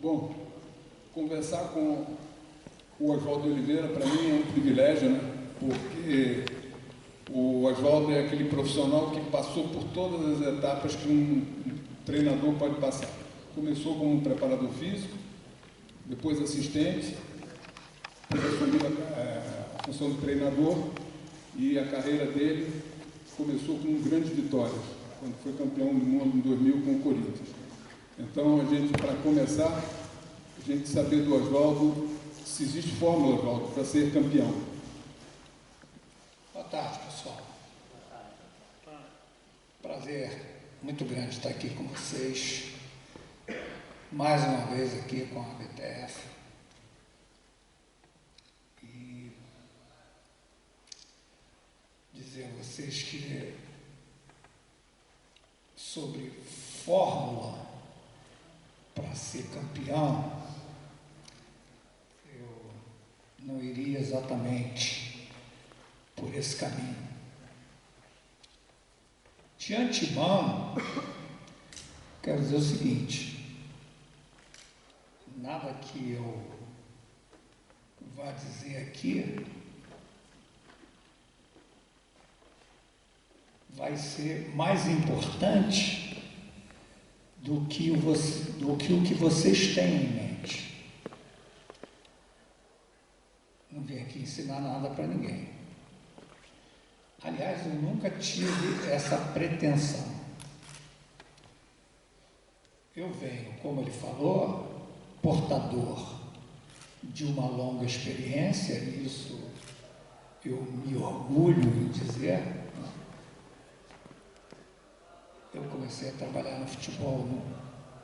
Bom, conversar com o Oswaldo Oliveira, para mim, é um privilégio, né? Porque o Oswaldo é aquele profissional que passou por todas as etapas que um treinador pode passar. Começou como um preparador físico, depois assistente, depois assumiu a função de treinador, e a carreira dele começou com grandes vitórias, quando foi campeão do mundo em 2000 com o Corinthians. Então, para começar, a gente saber do Oswaldo se existe fórmula, Oswaldo, para ser campeão. Boa tarde, pessoal. Prazer muito grande estar aqui com vocês, mais uma vez aqui com a BTF. E dizer a vocês que sobre fórmula para ser campeão, eu não iria exatamente por esse caminho. De antemão, quero dizer o seguinte: nada que eu vá dizer aqui vai ser mais importante do que o que vocês têm em mente. Não vim aqui ensinar nada para ninguém. Aliás, eu nunca tive essa pretensão. Eu venho, como ele falou, portador de uma longa experiência, e isso eu me orgulho em dizer. Eu comecei a trabalhar no futebol,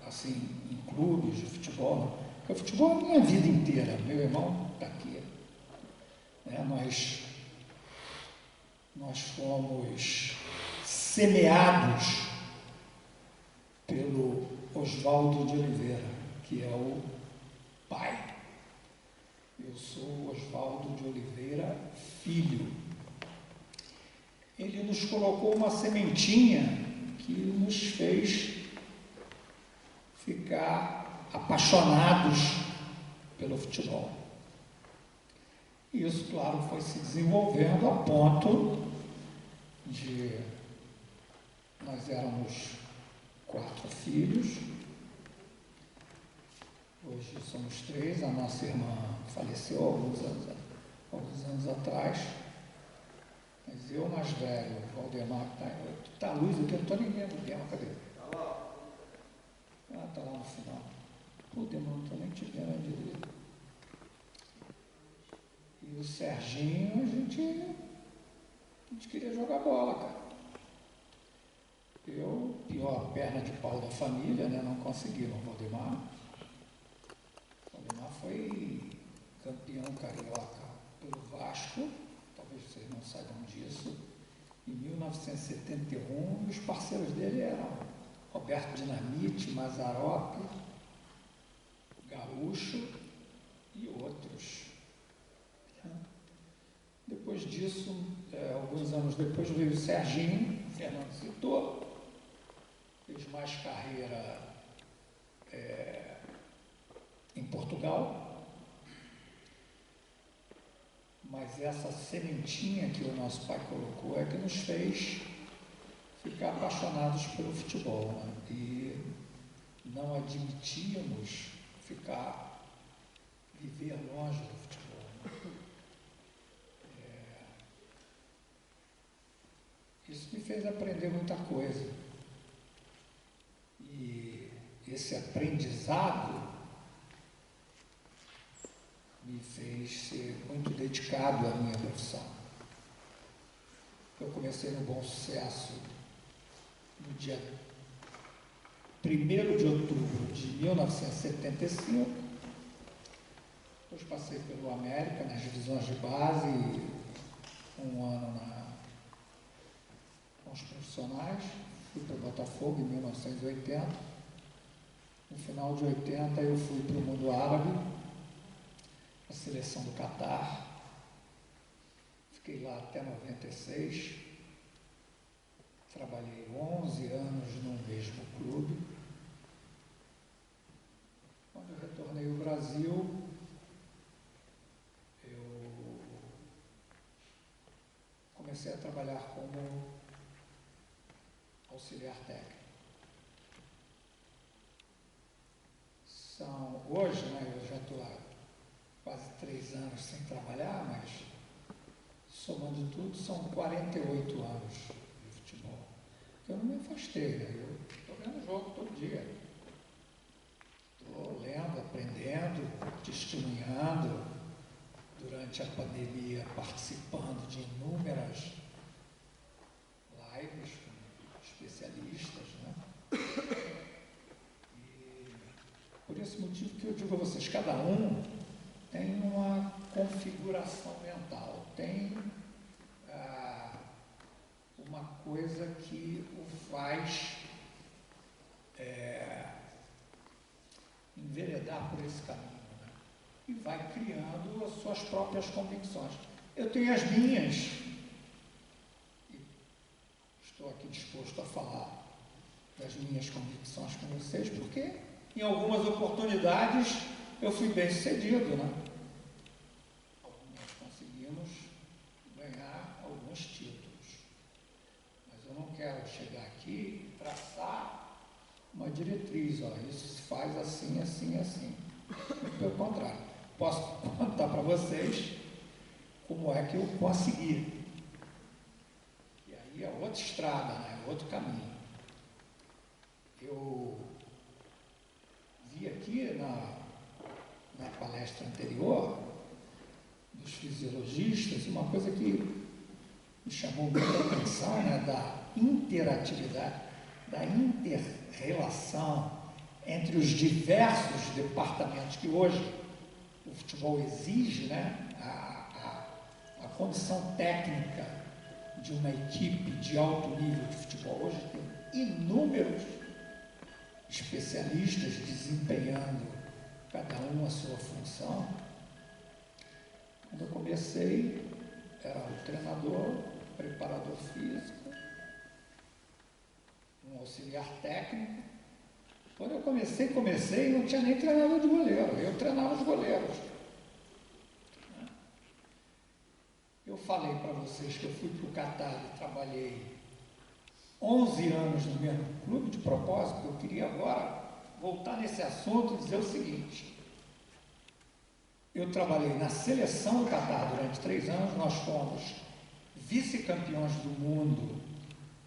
assim, em clubes de futebol, porque o futebol é a minha vida inteira. Meu irmão está aqui. Nós fomos semeados pelo Oswaldo de Oliveira, que é o pai. Eu sou Oswaldo de Oliveira, filho. Ele nos colocou uma sementinha que nos fez ficar apaixonados pelo futebol. E isso, claro, foi se desenvolvendo a ponto de nós éramos 4 filhos, hoje somos 3, a nossa irmã faleceu alguns anos atrás, mas eu mais velho, o Valdemar, está a luz aqui, eu não estou nem vendo o Guilherme, cadê? Está lá. Ah, está lá no final. Pô, Demar, não estou nem te vendo direito. E o Serginho, a gente queria jogar bola, cara. Eu, pior perna de pau da família, né? Não conseguiram o Valdemar. O Valdemar foi campeão carioca pelo Vasco, talvez vocês não saibam disso, em 1971, e os parceiros dele eram Roberto Dinamite, Mazzaropi, Gaúcho e outros. Depois disso, alguns anos depois, veio o Serginho, Fernando citou, fez mais carreira em Portugal, mas essa sementinha que o nosso pai colocou é que nos fez ficar apaixonados pelo futebol, né? E não admitíamos viver longe do futebol, né? Isso me fez aprender muita coisa. E esse aprendizado me fez ser muito dedicado à minha profissão. Eu comecei no Bom Sucesso no dia 1º de outubro de 1975. Depois passei pelo América, nas divisões de base, um ano com os profissionais, fui para o Botafogo em 1980. No final de 80 eu fui para o mundo árabe, a seleção do Catar. Fiquei lá até 96. Trabalhei 11 anos no mesmo clube. Quando eu Brasil, eu comecei a trabalhar como auxiliar técnico. Hoje, né, eu já estou há quase 3 anos sem trabalhar, mas somando tudo, são 48 anos de futebol. Eu não me afastei, né? Eu estou vendo jogo todo dia. Estou lendo, aprendendo, testemunhando, durante a pandemia, participando de inúmeras lives com especialistas, né? E por esse motivo que eu digo a vocês, cada um tem uma configuração mental, tem uma coisa que o faz enveredar por esse caminho, né? E vai criando as suas próprias convicções. Eu tenho as minhas, e estou aqui disposto a falar das minhas convicções com vocês, porque em algumas oportunidades eu fui bem sucedido, né? Nós conseguimos ganhar alguns títulos, mas eu não quero chegar aqui e traçar uma diretriz, ó, isso se faz assim, assim, assim. Pelo contrário, posso contar para vocês como é que eu consegui. E aí é outra estrada, né? Outro caminho. Eu vi aqui na palestra anterior dos fisiologistas uma coisa que me chamou muita atenção, né? Da interatividade, da inter-relação entre os diversos departamentos que hoje o futebol exige, né? A condição técnica de uma equipe de alto nível de futebol hoje tem inúmeros especialistas desempenhando cada um a sua função. Quando eu comecei, era o treinador, preparador físico, um auxiliar técnico. Quando eu comecei e não tinha nem treinador de goleiro, eu treinava os goleiros. Eu falei para vocês que eu fui para o Catar e trabalhei 11 anos no mesmo clube, de propósito. Eu queria agora voltar nesse assunto e dizer o seguinte: eu trabalhei na seleção do Catar durante 3 anos, nós fomos vice-campeões do mundo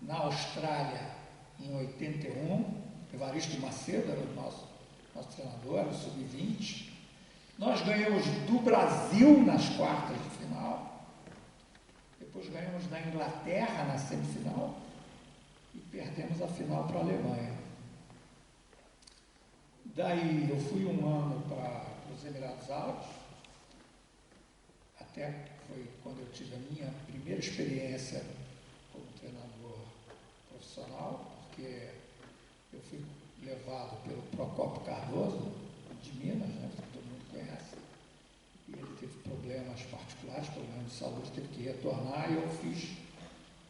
na Austrália em 81, Evaristo Macedo era o nosso treinador, era o sub-20. Nós ganhamos do Brasil nas quartas de final, depois ganhamos da Inglaterra na semifinal e perdemos a final para a Alemanha. Daí eu fui um ano para os Emirados Árabes, até foi quando eu tive a minha primeira experiência como treinador profissional, porque eu fui levado pelo Procópio Cardoso, de Minas, né, que todo mundo conhece, e ele teve problemas particulares, problemas de saúde, teve que retornar, e eu fiz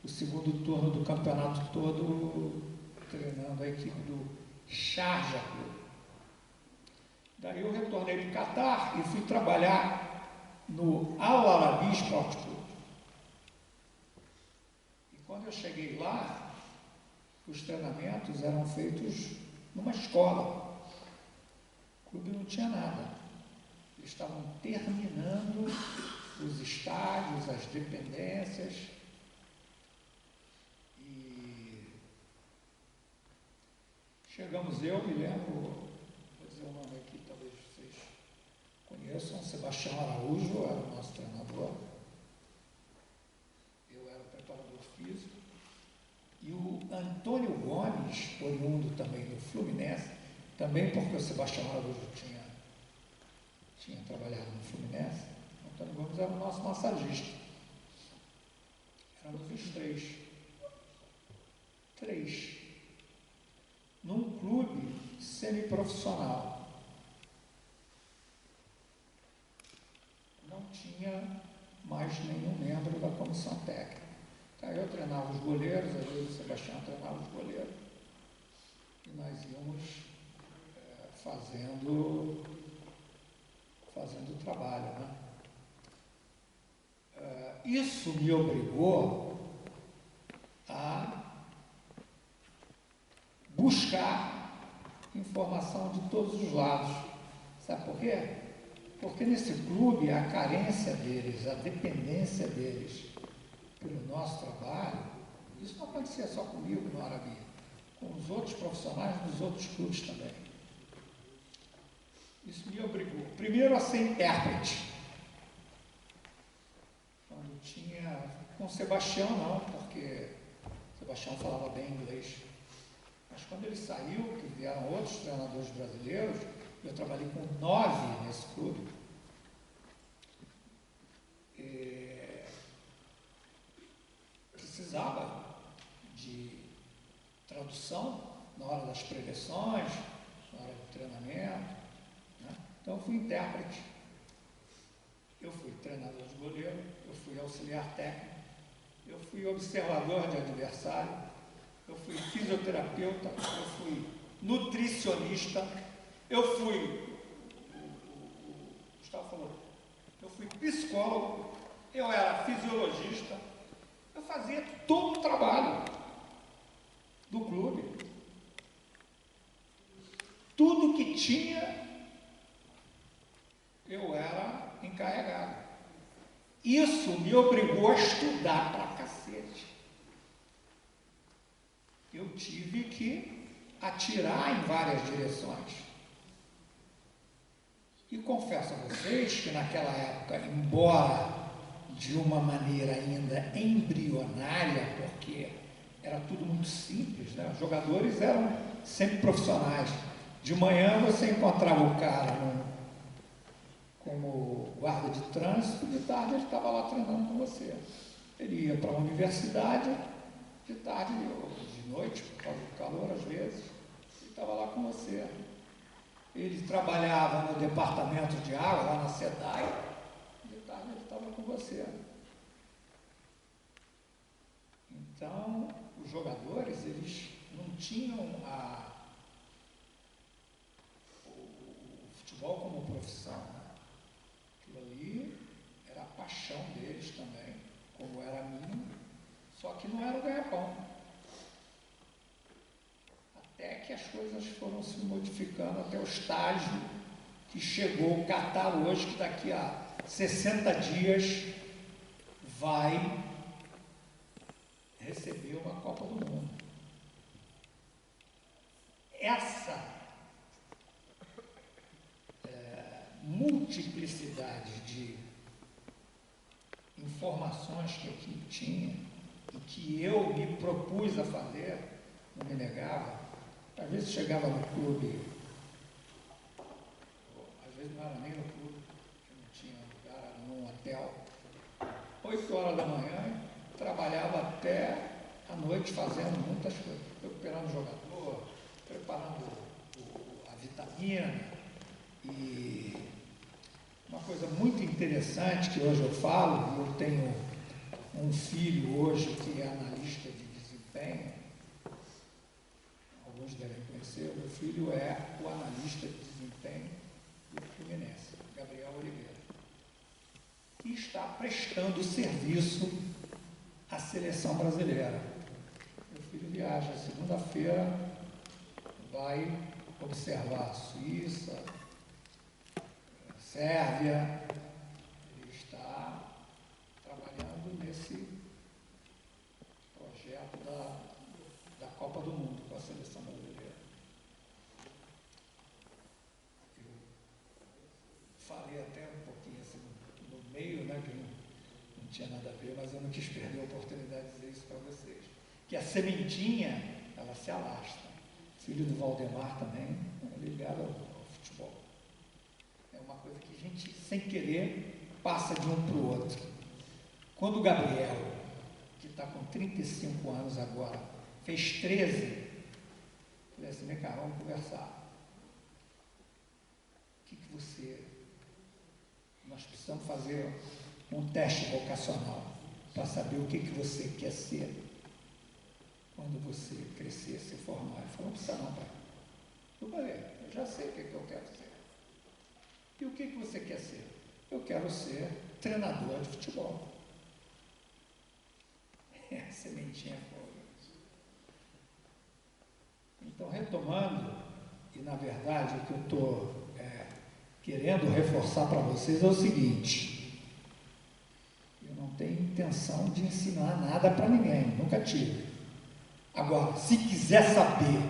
o segundo turno do campeonato todo treinando a equipe do Sharjah Clube. Daí eu retornei para o Catar e fui trabalhar no Al Arabi Sport Clube. E quando eu cheguei lá, os treinamentos eram feitos numa escola. O clube não tinha nada. Eles estavam terminando os estádios, as dependências. E chegamos, eu me lembro, vou dizer o nome aqui, talvez vocês conheçam, Sebastião Araújo era o nosso treinador. Eu era o preparador físico. E o Antônio Gomes, oriundo também do Fluminense, também porque o Sebastião Araújo tinha trabalhado no Fluminense, o Antônio Gomes era o nosso massagista. Éramos os três, num clube semiprofissional. Não tinha mais nenhum membro da comissão técnica. Eu treinava os goleiros, às vezes o Sebastião treinava os goleiros, e nós íamos fazendo Isso me obrigou a buscar informação de todos os lados. Sabe por quê? Porque nesse clube a carência deles, a dependência deles pelo nosso trabalho, isso não acontecia só comigo no Arabi, com os outros profissionais dos outros clubes também. Isso me obrigou, primeiro, a ser intérprete. Quando tinha, com o Sebastião não, porque o Sebastião falava bem inglês. Mas quando ele saiu, que vieram outros treinadores brasileiros, eu trabalhei com 9 nesse clube. Precisava de tradução na hora das preleções, na hora do treinamento, né? Então eu fui intérprete, eu fui treinador de goleiro, eu fui auxiliar técnico, eu fui observador de adversário, eu fui fisioterapeuta, eu fui nutricionista, eu fui, o Gustavo falou, eu fui psicólogo, eu era fisiologista, eu fazia todo o trabalho do clube. Tudo que tinha, eu era encarregado. Isso me obrigou a estudar pra cacete. Eu tive que atirar em várias direções. E confesso a vocês que naquela época, embora de uma maneira ainda embrionária, porque era tudo muito simples, né? Os jogadores eram sempre profissionais. De manhã você encontrava o cara como guarda de trânsito, de tarde ele estava lá treinando com você. Ele ia para a universidade, de tarde ou de noite, por causa do calor às vezes, ele estava lá com você. Ele trabalhava no departamento de água, lá na SEDAI, de tarde ele estava com você. Então, os jogadores, eles não tinham o futebol como profissão, né? Aquilo ali era a paixão deles também, como era a minha, só que não era o ganha-pão. Até que as coisas foram se modificando até o estágio que chegou o Catar hoje, que daqui a 60 dias vai receber uma Copa do Mundo. Essa multiplicidade de informações que a equipe tinha e que eu me propus a fazer, não me negava. Às vezes chegava no clube, às vezes não era nem no clube, que não tinha lugar, era num hotel, 8 horas da manhã, trabalhava até a noite fazendo muitas coisas, recuperando o jogador, preparando a vitamina. E uma coisa muito interessante que hoje eu falo, eu tenho um filho hoje que é analista de desempenho, alguns devem conhecer, o meu filho é o analista de desempenho do Fluminense, Gabriel Oliveira, que está prestando serviço à seleção brasileira. Meu filho viaja segunda-feira, vai observar a Suíça, a Sérvia. Ele está trabalhando nesse projeto da Copa do Mundo com a seleção brasileira. Eu falei até um pouquinho assim no meio, né, que não tinha nada a ver, mas eu não quis perder a oportunidade de dizer isso para vocês. Que a sementinha, ela se alastra. Filho do Valdemar também, ligado ao futebol. É uma coisa que a gente, sem querer, passa de um para o outro. Quando o Gabriel, que está com 35 anos agora, fez 13, eu falei assim, vem cá, vamos conversar. O que você... Nós precisamos fazer um teste vocacional para saber o que você quer ser quando você crescer, se formar. Ele falou, não precisa não, pai. Eu falei, eu já sei o que eu quero ser. E o que você quer ser? Eu quero ser treinador de futebol. sementinha foi. Então, retomando, e na verdade o que eu estou querendo reforçar para vocês é o seguinte: eu não tenho intenção de ensinar nada para ninguém, nunca tive. Agora, se quiser saber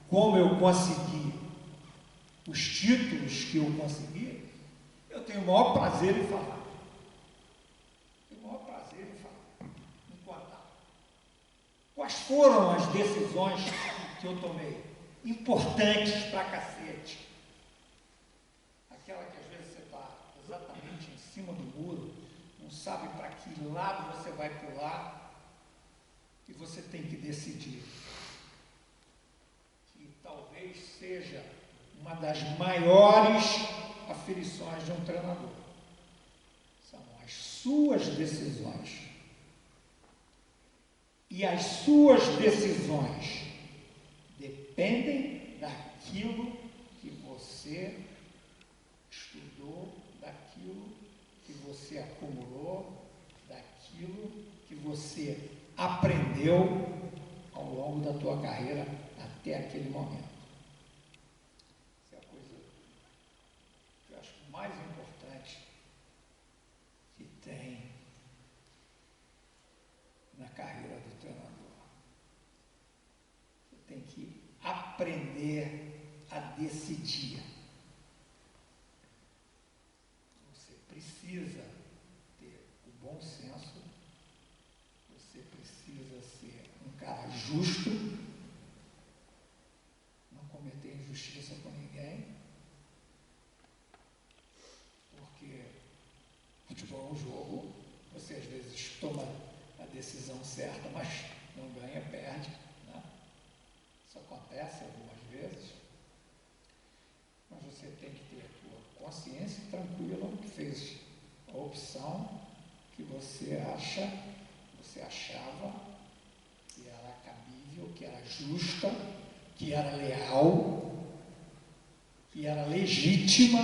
como eu consegui os títulos que eu consegui, eu tenho o maior prazer em falar. Tenho o maior prazer em falar, em contar. Quais foram as decisões que eu tomei? Importantes pra cacete. Aquela que às vezes você está exatamente em cima do muro, não sabe para que lado você vai pular, e você tem que decidir. Que talvez seja uma das maiores aflições de um treinador. São as suas decisões. E as suas decisões dependem daquilo que você estudou, daquilo que você acumulou, daquilo que você aprendeu ao longo da tua carreira até aquele momento. Essa é a coisa que eu acho mais importante que tem na carreira do treinador. Você tem que aprender a decidir. Você precisa ter o bom senso, você precisa ser um cara justo, não cometer injustiça com ninguém, porque futebol é um jogo, você às vezes toma a decisão certa, mas não ganha, perde, né? Isso acontece algumas vezes, mas você tem que ter a tua consciência tranquila que fez a opção que você achava que era cabível, que era justa, que era leal, que era legítima,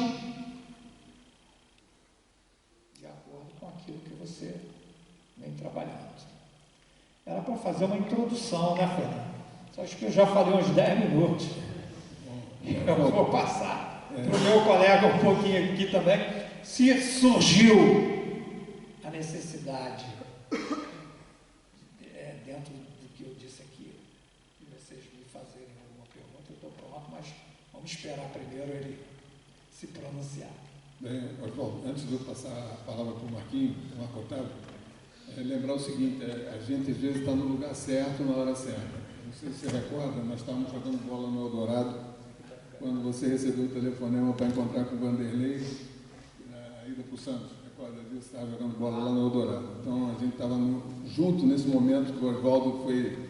de acordo com aquilo que você vem trabalhando. Era para fazer uma introdução, né, Fernando? Só acho que eu já falei uns 10 minutos. Eu vou passar para o meu colega um pouquinho aqui também. Se surgiu a necessidade, dentro do que eu disse aqui, de vocês me fazerem alguma pergunta, eu estou pronto, mas vamos esperar primeiro ele se pronunciar. Bem, Oswaldo, antes de eu passar a palavra para o Marco Otávio, lembrar o seguinte: a gente às vezes está no lugar certo, na hora certa. Não sei se você recorda, nós estávamos jogando bola no Eldorado, quando você recebeu o telefonema para encontrar com o Vanderlei, na ida para o Santos. Recorda disso? Estava jogando bola lá no Eldorado. Então, a gente estava junto nesse momento que o Oswaldo foi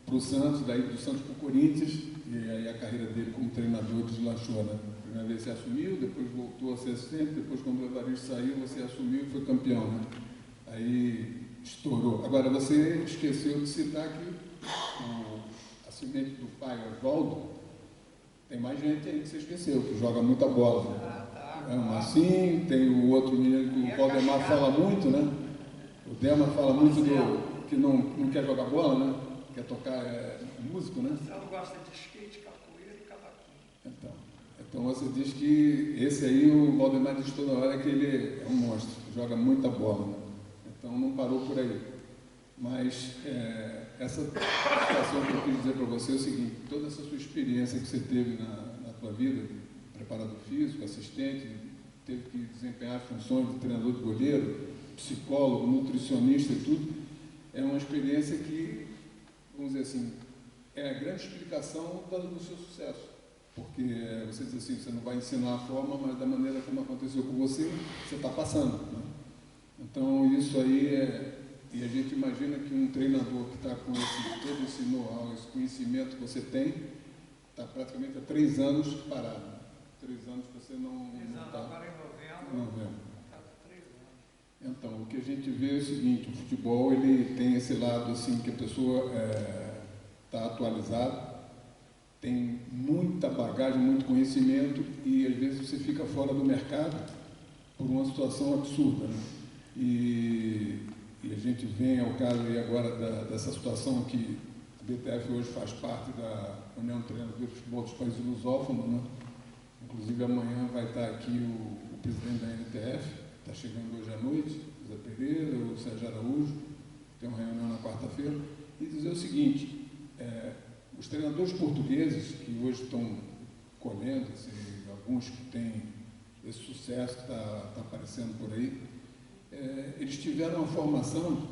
para o Santos, daí do Santos para o Corinthians, e aí a carreira dele como treinador deslanchou, né? Primeira vez você assumiu, depois voltou a ser assistente, depois quando o Evaristo saiu, você assumiu e foi campeão, né? Aí estourou. Agora, você esqueceu de citar que a semente do pai, Oswaldo, tem mais gente aí que você esqueceu, que joga muita bola. Né? O Marcinho, tem o outro menino que o Valdemar fala muito, né? O Dema fala muito que não quer jogar bola, né? Quer tocar músico, né? Eu gosto de skate, capoeira e cavaquinho. Então você diz que esse aí, o Valdemar diz toda hora que ele é um monstro, joga muita bola, né? Então não parou por aí. Mas essa situação que eu quis dizer para você é o seguinte: toda essa sua experiência que você teve na tua vida, preparador físico, assistente, teve que desempenhar funções de treinador de goleiro, psicólogo, nutricionista e tudo, é uma experiência que, vamos dizer assim, é a grande explicação do seu sucesso. Porque você diz assim, você não vai ensinar a forma, mas da maneira como aconteceu com você, você está passando, né? Então isso aí e a gente imagina que um treinador que está com todo esse know-how, esse conhecimento que você tem, está praticamente há 3 anos parado. 3 anos que você não está. Agora em novembro. Então, o que a gente vê é o seguinte: o futebol ele tem esse lado assim que a pessoa está atualizada, tem muita bagagem, muito conhecimento e às vezes você fica fora do mercado por uma situação absurda, né? E e a gente vem ao caso aí agora dessa situação que a BTF hoje faz parte da União de Treinadores de Futebol dos Países Lusófonos, né? Inclusive amanhã vai estar aqui o presidente da NTF, está chegando hoje à noite, Zé Pereira, o Sérgio Araújo, tem uma reunião na quarta-feira, e dizer o seguinte, os treinadores portugueses que hoje estão colhendo, alguns que têm esse sucesso que está aparecendo por aí, eles tiveram uma formação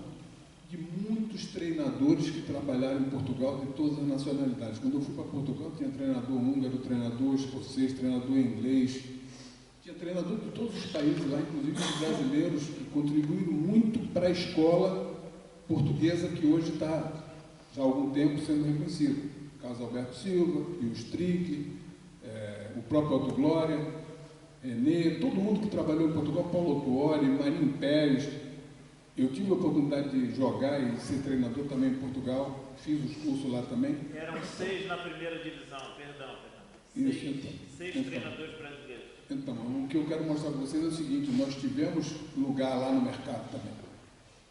de muitos treinadores que trabalharam em Portugal de todas as nacionalidades. Quando eu fui para Portugal, tinha treinador húngaro, treinador escocês, treinador inglês, tinha treinador de todos os países lá, inclusive os brasileiros, que contribuíram muito para a escola portuguesa, que hoje está, já há algum tempo, sendo reconhecida. Carlos Alberto Silva, o Strick, o próprio Otto Glória, Renê, todo mundo que trabalhou em Portugal, Paulo Tuori, Marinho Pérez. Eu tive a oportunidade de jogar e ser treinador também em Portugal, fiz os cursos lá também. Eram 6 na primeira divisão, perdão. Isso, então. 6 treinadores brasileiros. Então, o que eu quero mostrar para vocês é o seguinte, nós tivemos lugar lá no mercado também.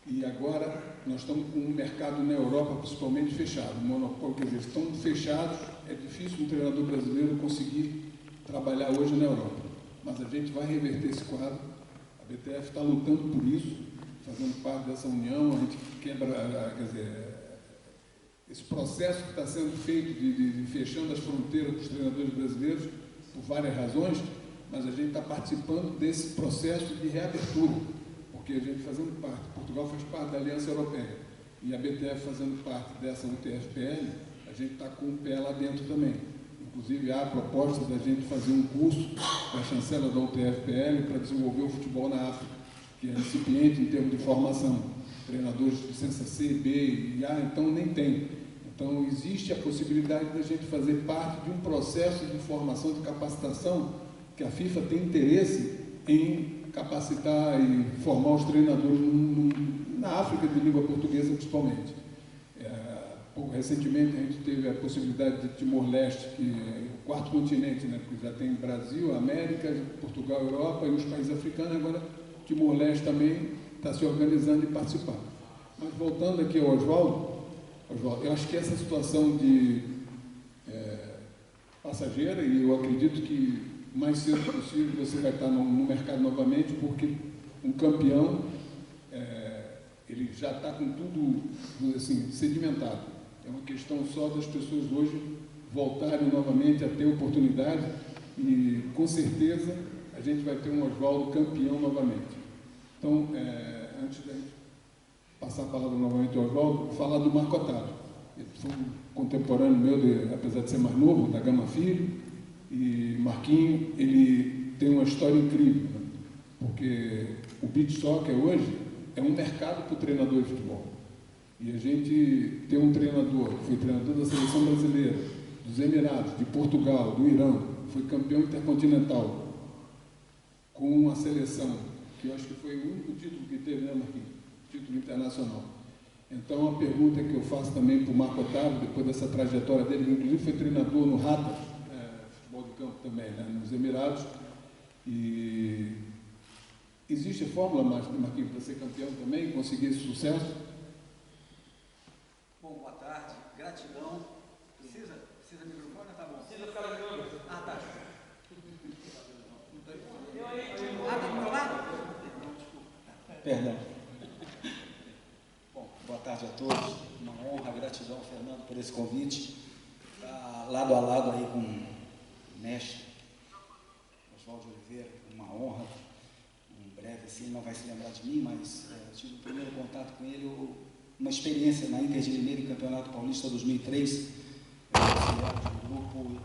E agora nós estamos com um mercado na Europa principalmente fechado, monopólio, quer dizer, estão fechados, é difícil um treinador brasileiro conseguir trabalhar hoje na Europa. Mas a gente vai reverter esse quadro, a BTF está lutando por isso, fazendo parte dessa união, a gente quebra, quer dizer, esse processo que está sendo feito de fechando as fronteiras dos treinadores brasileiros, por várias razões, mas a gente está participando desse processo de reabertura, porque a gente fazendo parte, Portugal faz parte da Aliança Europeia, e a BTF fazendo parte dessa UTFPL, a gente está com o pé lá dentro também. Inclusive, há a proposta da gente fazer um curso da chancela da UTFPL para desenvolver o futebol na África, que é incipiente em termos de formação, treinadores de licença C, B e A, então nem tem. Então, existe a possibilidade da gente fazer parte de um processo de formação, de capacitação, que a FIFA tem interesse em capacitar e formar os treinadores na África de língua portuguesa, principalmente. Recentemente, a gente teve a possibilidade de Timor-Leste, que é o quarto continente, né, porque já tem Brasil, América, Portugal, Europa e os países africanos, agora Timor-Leste também está se organizando e participar. Mas voltando aqui ao Oswaldo, eu acho que essa situação de passageira, e eu acredito que mais cedo possível você vai estar no mercado novamente, porque um campeão, ele já está com tudo assim, sedimentado. É uma questão só das pessoas hoje voltarem novamente a ter oportunidade e, com certeza, a gente vai ter um Oswaldo campeão novamente. Então, antes de passar a palavra novamente ao Oswaldo, vou falar do Marco Otávio. Ele foi um contemporâneo meu, apesar de ser mais novo, da Gama Filho, e Marquinho, ele tem uma história incrível, né? Porque o beach soccer hoje é um mercado para o treinador de futebol. E a gente tem um treinador, foi treinador da seleção brasileira, dos Emirados, de Portugal, do Irã, foi campeão intercontinental com uma seleção, que eu acho que foi o único título que teve, né, Marquinhos? Título internacional. Então, a pergunta que eu faço também para o Marco Otávio, depois dessa trajetória dele, que inclusive foi treinador no Rata, futebol de campo também, né, nos Emirados, e existe fórmula, Marquinhos, para ser campeão também, conseguir esse sucesso? Bom, boa tarde, gratidão. Precisa microfone? Tá bom. Precisa ficar na câmera. Ah, tá. Ah, tá do meu lado? Perdão. Bom, boa tarde a todos. Uma honra, gratidão, Fernando, por esse convite. Tá lado a lado aí com o mestre Oswaldo Oliveira, uma honra. Em breve, assim, ele não vai se lembrar de mim, mas eu tive o primeiro contato com ele, uma experiência na Inter de Limeira em Campeonato Paulista 2003. Auxiliar do grupo, um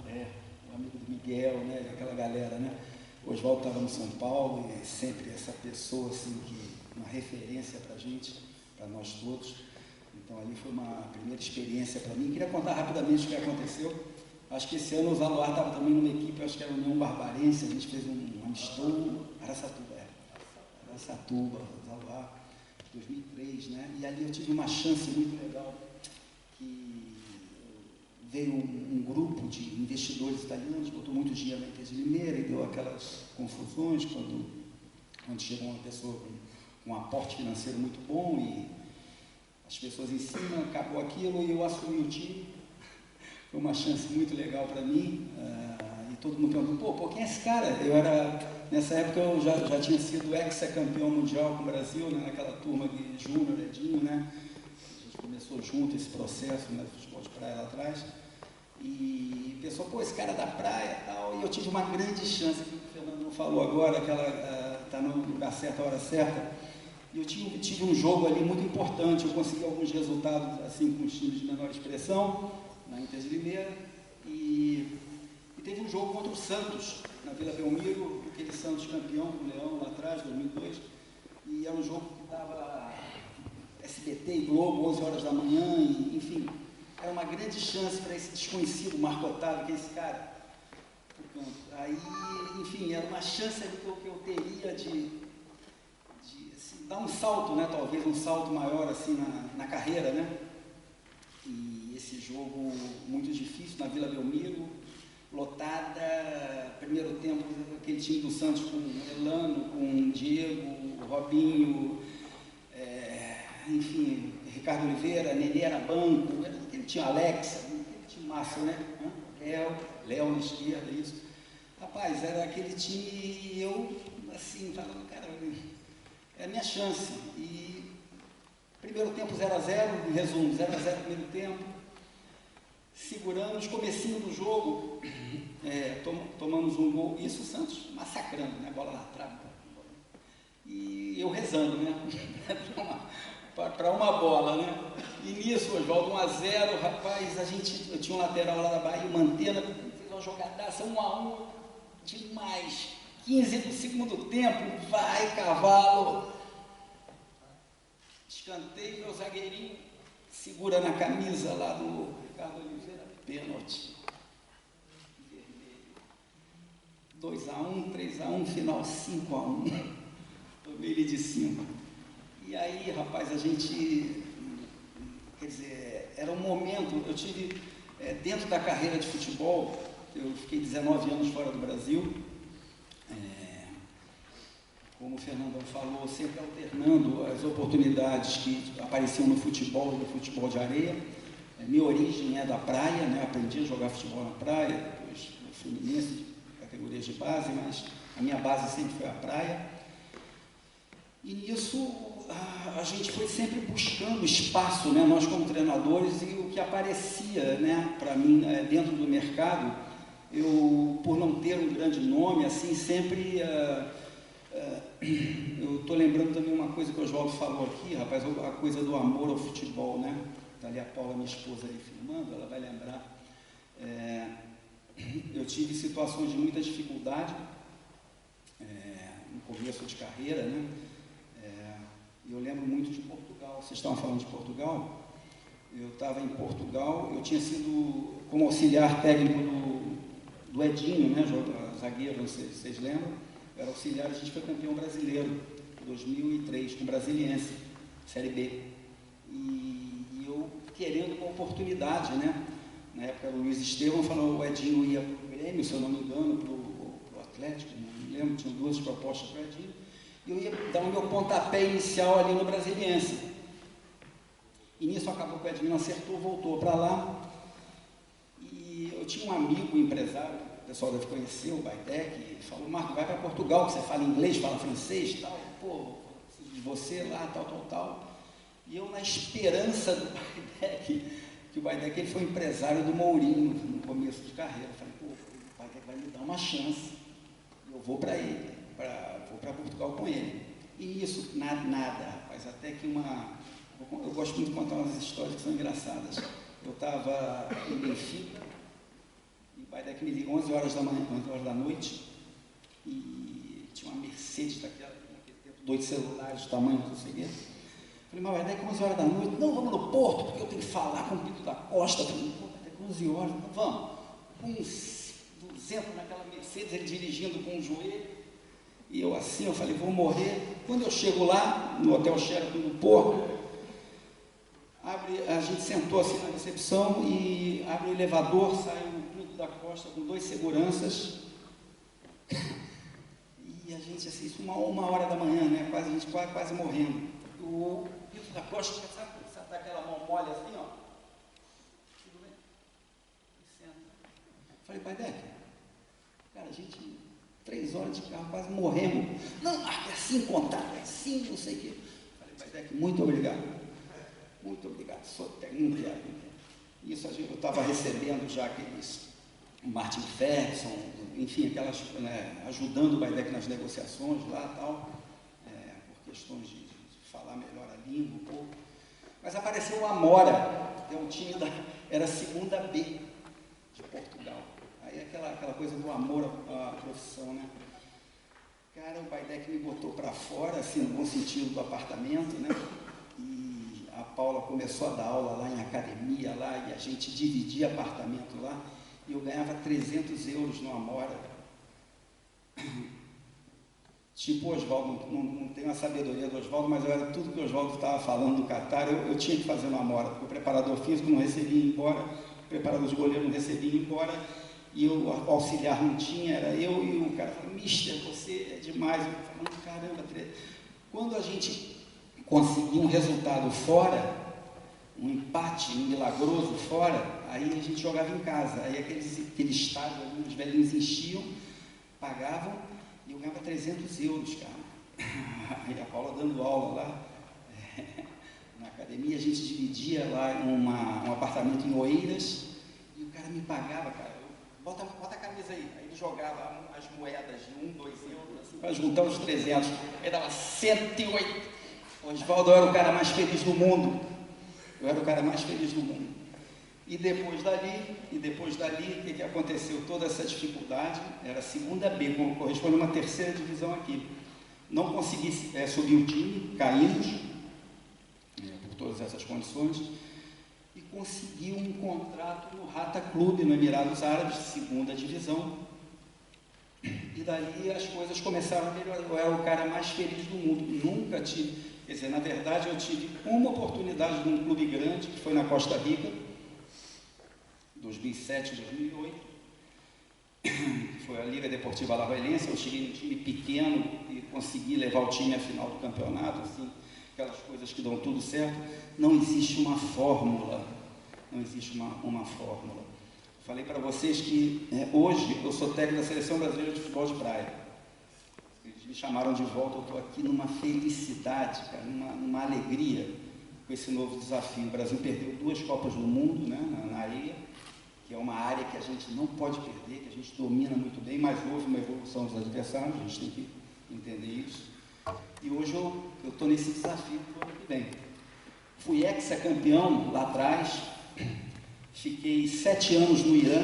amigo do Miguel, né, aquela galera, né? O Oswaldo estava no São Paulo e sempre essa pessoa, assim, uma referência para a gente, para nós todos. Então, ali foi uma primeira experiência para mim. Queria contar rapidamente o que aconteceu. Acho que esse ano o Zaluar estava também numa equipe, acho que era a União Barbarense, a gente fez um amistoso, Araçatuba, Zaluar, 2003, né? E ali eu tive uma chance muito legal, que veio um grupo de investidores italianos, botou muito dinheiro na Inter de Limeira e deu aquelas confusões quando chegou uma pessoa um aporte financeiro muito bom e as pessoas em cima, acabou aquilo e eu assumi o time. Foi uma chance muito legal para mim. E todo mundo perguntou, pô, quem é esse cara? Nessa época eu já tinha sido ex-campeão mundial com o Brasil, né, naquela turma de Júnior, Edinho, né? A gente começou junto esse processo, né, do futebol de praia lá atrás. E pensou, pô, esse cara da praia e tal. E eu tive uma grande chance, que o Fernando não falou agora, que ela está no lugar certo, a hora certa. E eu tive um jogo ali muito importante, eu consegui alguns resultados assim com os times de menor expressão, na Inter de Limeira, e teve um jogo contra o Santos, na Vila Belmiro, aquele Santos campeão com o Leão lá atrás, 2002, e era um jogo que estava SBT e Globo, 11 horas da manhã, e, enfim, era uma grande chance para esse desconhecido Marco Otávio, que é esse cara. Aí, enfim, era uma chance ali que eu teria de assim, dar um salto, né, talvez um salto maior assim na carreira, né? E esse jogo muito difícil na Vila Belmiro, lotada, primeiro tempo, aquele time do Santos com Elano, com Diego, Robinho, enfim, Ricardo Oliveira, Nenê era banco, aquele tinha Alexa, aquele time massa, né? Léo na esquerda, isso. Rapaz, era aquele time e eu, assim, falando, cara, é a minha chance. E primeiro tempo 0-0, em resumo, 0-0 primeiro tempo, seguramos, comecinho do jogo, tomamos um gol, isso o Santos massacrando, né, bola na trave, e eu rezando, né, para uma bola, né, e nisso, Oswaldo, 1-0, rapaz, eu tinha um lateral lá da Bahia, o Mantena, fez uma jogadaça, 1-1, demais, 15 do segundo tempo, vai, cavalo, escanteio, meu zagueirinho segura na camisa lá do Ricardo Oliveira, pênalti, vermelho, 2-1, 3-1, final 5-1, tomei ele de 5, e aí, rapaz, a gente, quer dizer, era um momento, eu tive, dentro da carreira de futebol, eu fiquei 19 anos fora do Brasil, como o Fernandão falou, sempre alternando as oportunidades que apareciam no futebol e no futebol de areia. Minha origem é da praia, né? Aprendi a jogar futebol na praia, depois no Fluminense, categorias de base, mas a minha base sempre foi a praia. E nisso a gente foi sempre buscando espaço, né? Nós como treinadores, e o que aparecia, né, para mim, dentro do mercado, eu, por não ter um grande nome, assim, sempre... eu estou lembrando também uma coisa que o Oswaldo falou aqui, rapaz, a coisa do amor ao futebol, né? Está ali a Paula, minha esposa, aí filmando, ela vai lembrar. Eu tive situações de muita dificuldade no começo de carreira, né? E eu lembro muito de Portugal. Vocês estavam falando de Portugal? Eu estava em Portugal, eu tinha sido como auxiliar técnico do Edinho, né? Zagueiro, não sei se vocês lembram. Era auxiliar, a gente foi campeão brasileiro em 2003, com o Brasiliense, Série B. E eu querendo uma oportunidade, né? Na época o Luiz Estevam falou, o Edinho ia para o Grêmio, se eu não me engano, para o Atlético, não me lembro, tinha duas propostas para o Edinho, e eu ia dar o meu pontapé inicial ali no Brasiliense. E nisso acabou que o Edinho não acertou, voltou para lá, e eu tinha um amigo, empresário, o pessoal deve conhecer, o Baidec, ele falou, Marco, vai para Portugal, que você fala inglês, fala francês, tal, pô, de você lá, tal. E eu, na esperança do Baidec, que o Baidec ele foi empresário do Mourinho no começo de carreira, eu falei, pô, o Baidec vai me dar uma chance, eu vou para ele, vou para Portugal com ele. E isso, nada, rapaz, até que eu gosto muito de contar umas histórias que são engraçadas. Eu estava em Benfica, e o Baidec me liga 11 horas da manhã, 11 horas da noite, e tinha uma Mercedes naquele tempo, 2 celulares de tamanho, não sei o quê. Falei, mas Baidec, 11 horas da noite, não, vamos no Porto, porque eu tenho que falar com o Pinto da Costa. Falei, pô, Baidec, 11 horas, não, vamos. Uns 200 naquela Mercedes, ele dirigindo com o joelho, e eu assim, eu falei, vou morrer. Quando eu chego lá, no Hotel Sheraton do Porto, a gente sentou assim na recepção e abre o elevador, sai o Pinto da Costa com 2 seguranças, e E a gente, assim, isso 1h da manhã, né? A gente quase morrendo. O Vitor da Costa, sabe daquela mão mole assim, ó? Tudo bem? Senta. Falei, pai Deck, cara, a gente, 3 horas de carro, quase morremos. Não, é assim contar, é assim, não sei o quê. Falei, pai Deck, muito obrigado. Muito obrigado. Sou técnico. Isso eu estava recebendo já aqueles Martin Ferguson, enfim, aquelas, né, ajudando o Baidec nas negociações lá e tal, por questões de falar melhor a língua um pouco. Mas apareceu o Amora, que é um time era a segunda B de Portugal. Aí aquela coisa do amor à profissão, né? Cara, o Baidec me botou para fora, assim, no bom sentido do apartamento, né? E a Paula começou a dar aula lá em academia, lá, e a gente dividia apartamento lá, e eu ganhava 300 euros no Amora. Tipo o Oswaldo, não tenho a sabedoria do Oswaldo, mas eu era tudo que o Oswaldo estava falando do Catar, eu tinha que fazer no Amora, porque o preparador físico não recebia ir embora, o preparador de goleiro não recebia ir embora, e o auxiliar não tinha, era eu e o cara falando, mister, você é demais. Eu falando, caramba, quando a gente conseguia um resultado fora, um empate milagroso fora, aí a gente jogava em casa, aí aquele estádio ali, os velhinhos enchiam, pagavam, e eu ganhava 300 euros, cara. Aí a Paula dando aula lá, na academia, a gente dividia lá um apartamento em Oeiras, e o cara me pagava, cara, bota a camisa aí ele jogava as moedas de 1, 2 euros, assim, para juntar os 300, aí dava 108, o Oswaldo era o cara mais feliz do mundo, eu era o cara mais feliz do mundo. E depois dali, o que aconteceu? Toda essa dificuldade, era a segunda B, como corresponde a uma terceira divisão aqui. Não consegui subir o time, caímos, por todas essas condições, e consegui um contrato no Rata Clube, no Emirados Árabes, segunda divisão. E dali as coisas começaram a melhorar. Eu era o cara mais feliz do mundo. Nunca tive, quer dizer, na verdade eu tive uma oportunidade de um clube grande, que foi na Costa Rica, 2007, 2008, que foi a Liga Deportiva Alajuelense. Eu cheguei num time pequeno e consegui levar o time à final do campeonato, assim, aquelas coisas que dão tudo certo. Não existe uma fórmula, não existe uma fórmula. Falei para vocês que hoje eu sou técnico da Seleção Brasileira de Futebol de Praia. Eles me chamaram de volta, eu estou aqui numa felicidade, cara, numa alegria com esse novo desafio. O Brasil perdeu 2 Copas do Mundo, né, na areia, que é uma área que a gente não pode perder, que a gente domina muito bem, mas houve uma evolução dos adversários, a gente tem que entender isso. E hoje eu estou nesse desafio para o ano que vem. Fui ex-campeão lá atrás, fiquei 7 anos no Irã,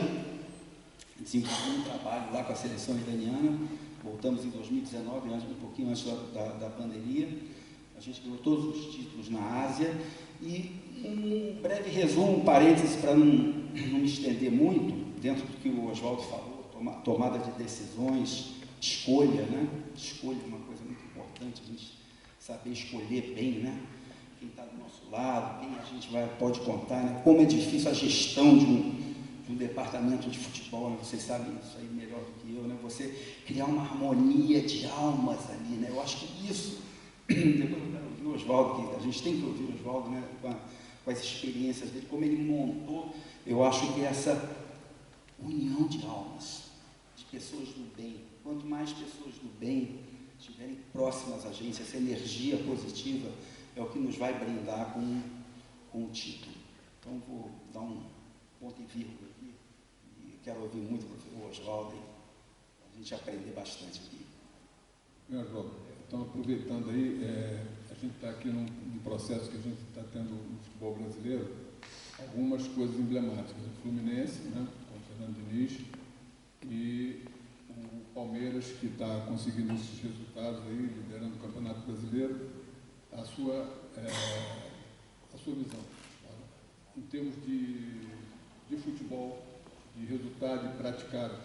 desenvolvi um trabalho lá com a seleção iraniana, voltamos em 2019, um pouquinho antes da pandemia. A gente ganhou todos os títulos na Ásia. E um breve resumo, um parêntese, para não me estender muito, dentro do que o Oswaldo falou, tomada de decisões, escolha, né? Escolha é uma coisa muito importante, a gente saber escolher bem, né? Quem está do nosso lado, quem a gente pode contar, né? Como é difícil a gestão de um departamento de futebol, né? Vocês sabem isso aí melhor do que eu, né? Você criar uma harmonia de almas ali, né? Eu acho que isso, depois eu quero ouvir o Oswaldo, que a gente tem que ouvir o Oswaldo, né? Com as experiências dele, como ele montou, eu acho que essa união de almas, de pessoas do bem, quanto mais pessoas do bem estiverem próximas a gente, essa energia positiva é o que nos vai brindar com o título. Então, vou dar um ponto e vírgula aqui, e quero ouvir muito o Oswaldo, a gente aprender bastante aqui. Oswaldo, então, aproveitando aí, a gente está aqui num processo que a gente está tendo no futebol brasileiro, algumas coisas emblemáticas. O Fluminense, né, com o Fernando Diniz, e o Palmeiras, que está conseguindo esses resultados aí, liderando o Campeonato Brasileiro. A sua visão, em termos de futebol, de resultado e praticado,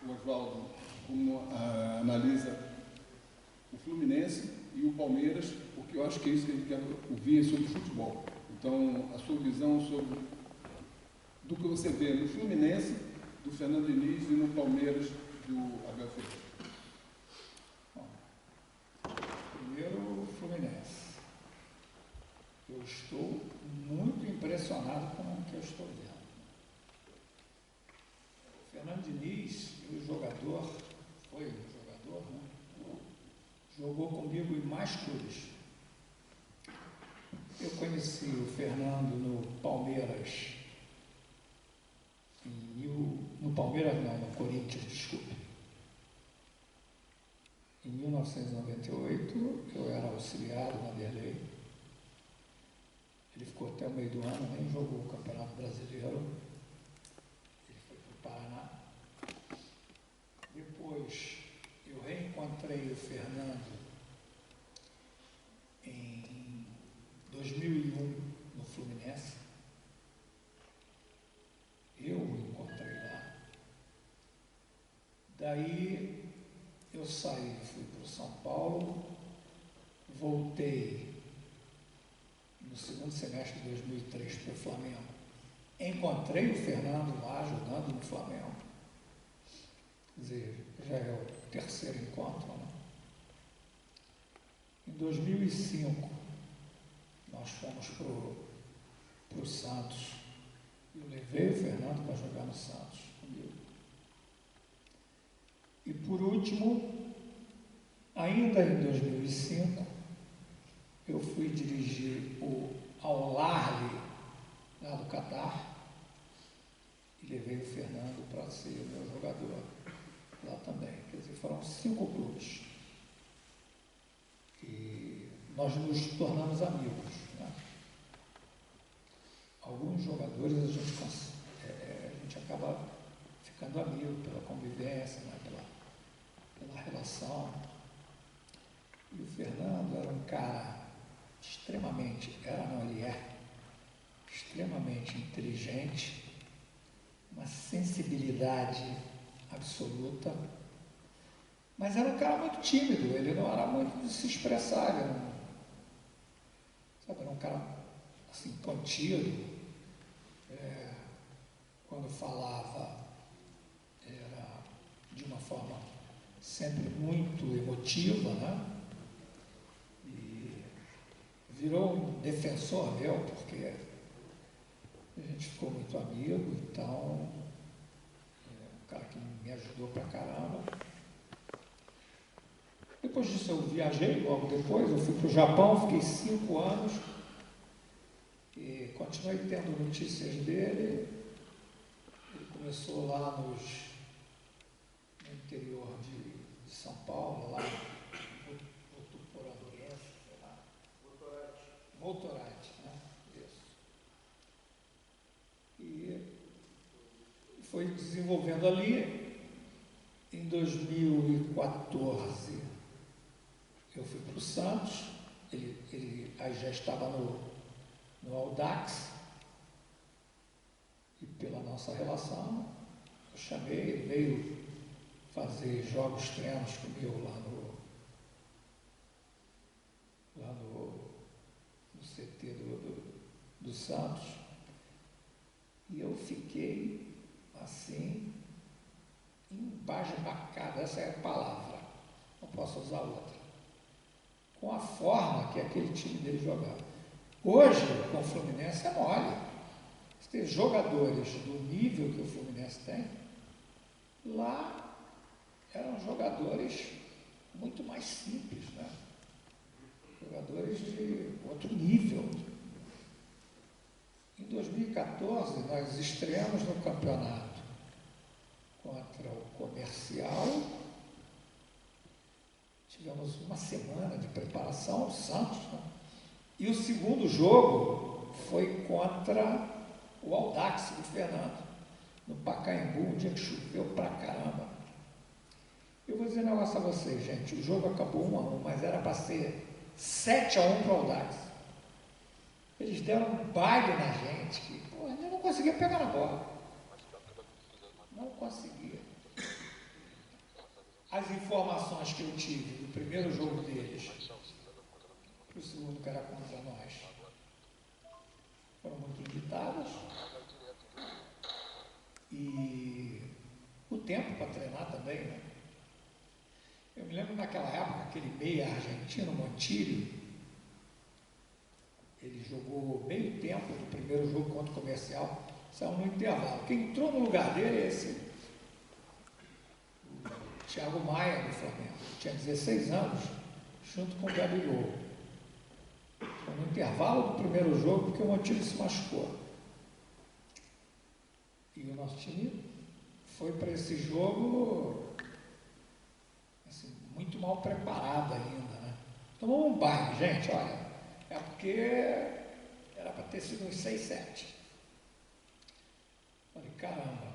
o Oswaldo, como analisa o Fluminense e o Palmeiras, porque eu acho que é isso que a gente quer ouvir sobre futebol. Então, a sua visão do que você vê no Fluminense, do Fernando Diniz, e no Palmeiras, do Abel Ferreira. estou muito impressionado com o que eu estou vendo. O Fernando Diniz, o jogador, foi um jogador, né? Jogou comigo em mais clubes. Eu conheci o Fernando no Palmeiras, no Palmeiras não, no Corinthians, desculpe. Em 1998, eu era auxiliar do Vanderlei. Ele ficou até o meio do ano, nem jogou o Campeonato Brasileiro. Ele foi para o Paraná. Depois, eu reencontrei o Fernando em 2001, no Fluminense. Eu o encontrei lá. Daí, eu saí, fui para o São Paulo, voltei no segundo semestre de 2003 para o Flamengo. Encontrei o Fernando lá jogando no Flamengo. Quer dizer, já é o terceiro encontro, né? Em 2005, nós fomos para o Santos. Eu levei o Fernando para jogar no Santos comigo. E por último, ainda em 2005, eu fui dirigir o Al-Ahly, lá do Catar, e levei o Fernando para ser o meu jogador lá também. Quer dizer, foram 5 clubes. E nós nos tornamos amigos, né? Alguns jogadores a gente acaba ficando amigo pela convivência, né? pela relação. E o Fernando era um cara ele é extremamente inteligente, uma sensibilidade absoluta, mas era um cara muito tímido, ele não era muito de se expressar, ele não, sabe, era um cara assim, contido, quando falava era de uma forma sempre muito emotiva, né? Virou um defensor meu, porque a gente ficou muito amigo, então, um cara que me ajudou pra caramba. Depois disso eu viajei, logo depois, eu fui para o Japão, fiquei 5 anos, e continuei tendo notícias dele. Ele começou lá no interior de São Paulo, lá Votorante, né? Isso. E foi desenvolvendo ali. Em 2014, eu fui para o Santos, ele aí já estava no Audax, e pela nossa relação, eu chamei, ele veio fazer jogos treinos comigo lá no CT do Santos, e eu fiquei assim, embasbacado, essa é a palavra, não posso usar outra, com a forma que aquele time dele jogava. Hoje, com o Fluminense é mole. Você tem jogadores do nível que o Fluminense tem, lá eram jogadores muito mais simples, né? Jogadores de outro nível. Em 2014, nós estreamos no campeonato contra o Comercial. Tivemos uma semana de preparação, o Santos, né? E o segundo jogo foi contra o Audax do Fernando, no Pacaembu, um dia que choveu pra caramba. Eu vou dizer um negócio a vocês, gente, o jogo acabou 1-1, mas era para ser 7-1 para o Audax. Eles deram um baile na gente, que eu não conseguia pegar na bola. Não conseguia. As informações que eu tive do primeiro jogo deles, para o segundo que era contra nós, foram muito limitadas. E o tempo para treinar também, né? Eu me lembro naquela época, aquele meia argentino, Montilho, ele jogou meio tempo do primeiro jogo contra o Comercial, saiu no intervalo. Quem entrou no lugar dele é esse, o Thiago Maia, do Flamengo. Tinha 16 anos, junto com o Gabigol. No intervalo do primeiro jogo, porque o Montijo se machucou. E o nosso time foi para esse jogo assim, muito mal preparado ainda, né? Tomou um baile, gente, olha, é porque era para ter sido uns 6-7. Falei, caramba,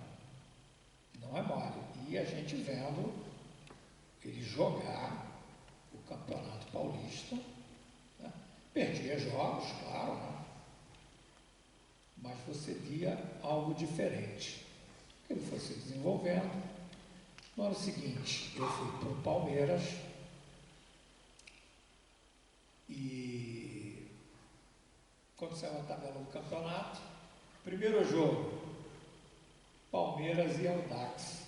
não é mole. E a gente vendo ele jogar o Campeonato Paulista, né? Perdia jogos, claro, né? Mas você via algo diferente. Ele foi se desenvolvendo. No ano seguinte, eu fui para o Palmeiras e quando saiu a tabela do campeonato, primeiro jogo, Palmeiras e Audax,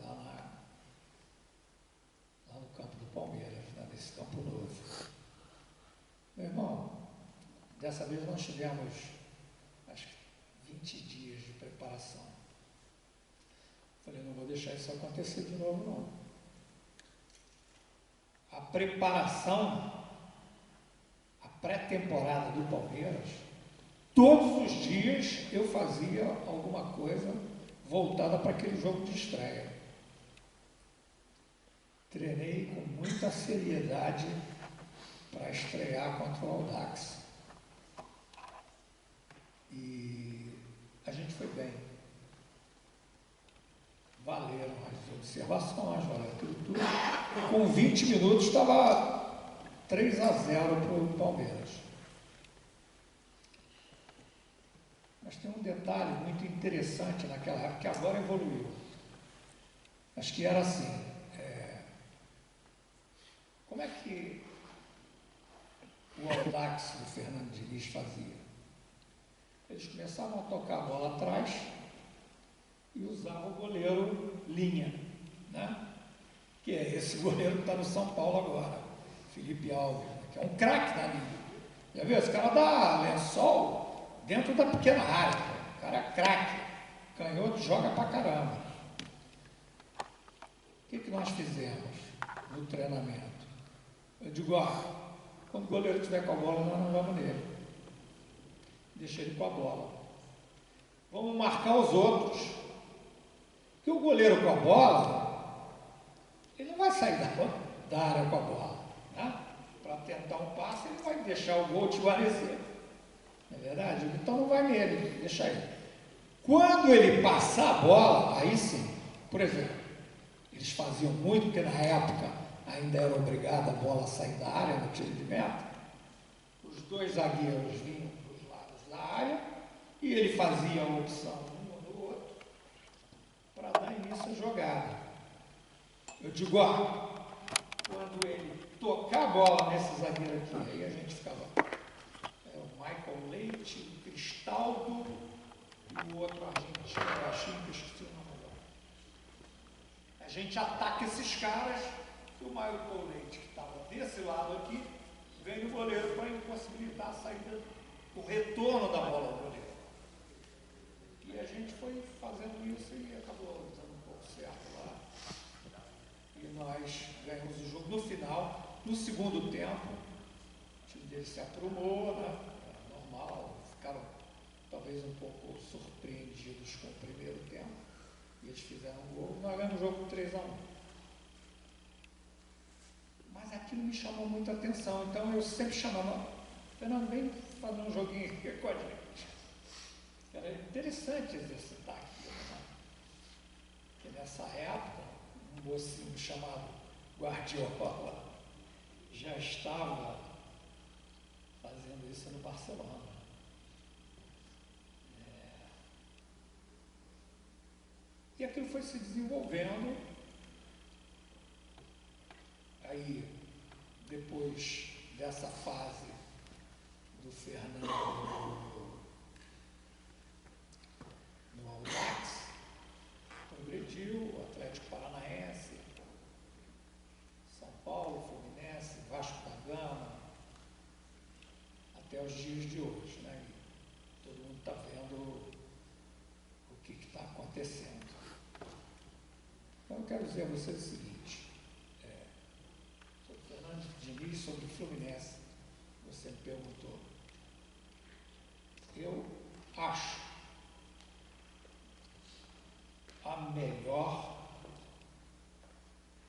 lá no campo do Palmeiras, né, nesse campo novo. Meu irmão, dessa vez nós tivemos, acho que 20 dias de preparação. Falei, não vou deixar isso acontecer de novo, não. A preparação, a pré-temporada do Palmeiras, todos os dias eu fazia alguma coisa voltada para aquele jogo de estreia. Treinei com muita seriedade para estrear contra o Audax. E a gente foi bem. Valeram as observações, valeu tudo. Com 20 minutos estava 3-0 para o Palmeiras. Mas tem um detalhe muito interessante naquela época, que agora evoluiu. Acho que era assim, como é que o Audax do Fernando Diniz fazia? Eles começavam a tocar a bola atrás e usavam o goleiro linha, né? Que é esse goleiro que está no São Paulo agora, Felipe Alves, que é um craque da linha. Já viu? Esse cara dá lençol dentro da pequena área, o cara é craque, canhoto, joga pra caramba. O que nós fizemos no treinamento? Eu digo, quando o goleiro estiver com a bola, nós não vamos nele. Deixa ele com a bola. Vamos marcar os outros. Porque o goleiro com a bola, ele não vai sair da área com a bola. Né? Para tentar um passe, ele vai deixar o gol te guarecer. Não é verdade? Então não vai nele, deixa ele. Quando ele passar a bola, aí sim, por exemplo, eles faziam muito, porque na época ainda era obrigado a bola a sair da área no tiro de meta. Os dois zagueiros vinham dos lados da área e ele fazia a opção um ou no outro para dar início à jogada. Eu digo, quando ele tocar a bola nesse zagueiro aqui, aí a gente ficava o Michael Leite, o Cristaldo e o outro argentino, baixinho, que eu esqueci o nome agora. A gente ataca esses caras e o Michael Leite, que estava desse lado aqui, vem o goleiro para impossibilitar a saída, o retorno da bola ao goleiro. E a gente foi fazendo isso e acabou dando um pouco certo lá. E nós ganhamos o jogo no final, no segundo tempo. O time dele se aprumou, né? Normal, ficaram talvez um pouco surpreendidos com o primeiro tempo. E eles fizeram um gol e nós ganhamos o jogo 3-1. Mas aquilo me chamou muita atenção, então eu sempre chamava, Fernando, vem fazer um joguinho aqui com a gente. Era interessante exercitar aquilo, né? Porque nessa época, um mocinho chamado Guardiola já estava fazendo isso no Barcelona. E aquilo foi se desenvolvendo. Aí, depois dessa fase do Fernando no Audax, progrediu o Atlético Paranaense, São Paulo, Fluminense, Vasco da Gama, de hoje, né? E todo mundo está vendo o que está acontecendo. Então, eu quero dizer a vocês o seguinte, sobre Fernando Diniz, sobre o Fluminense, você me perguntou. Eu acho a melhor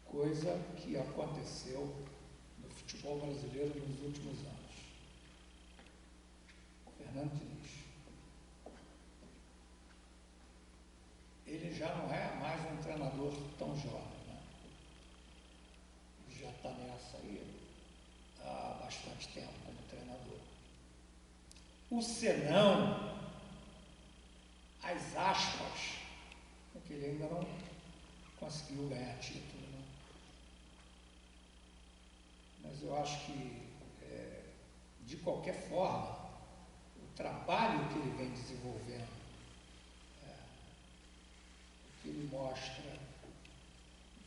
coisa que aconteceu no futebol brasileiro nos últimos anos. Fernando Diniz. Ele já não é mais um treinador tão jovem, né? Já está nessa aí há bastante tempo como treinador. O senão, as aspas, porque ele ainda não conseguiu ganhar título, né? Mas eu acho que, de qualquer forma, o trabalho que ele vem desenvolvendo, o que ele mostra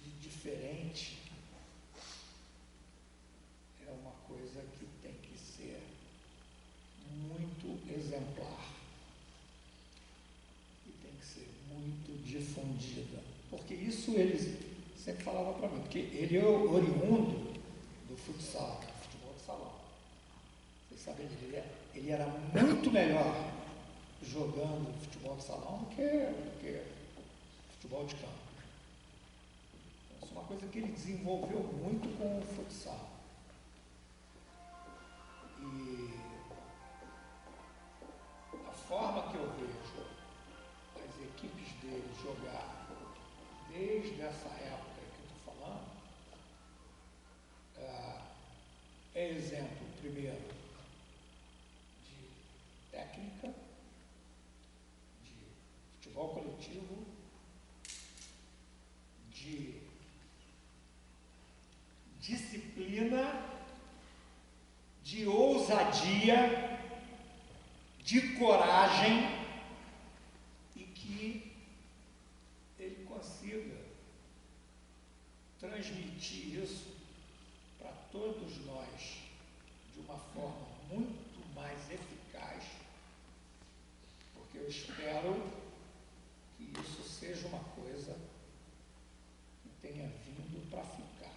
de diferente, é uma coisa que tem que ser muito exemplar e tem que ser muito difundida, porque isso ele sempre falava para mim, porque ele é oriundo do futsal, né? Futebol de salão. Vocês sabem, ele era muito melhor jogando futebol de salão do que futebol de campo. Então, isso é uma coisa que ele desenvolveu muito com o futsal. E a forma que eu vejo as equipes dele jogar desde essa época que eu estou falando, é exemplo, primeiro, de técnica, de futebol coletivo, de disciplina, de ousadia, de coragem, e que ele consiga transmitir isso para todos nós de uma forma muito mais eficaz, porque eu espero que isso seja uma coisa que tenha vindo para ficar.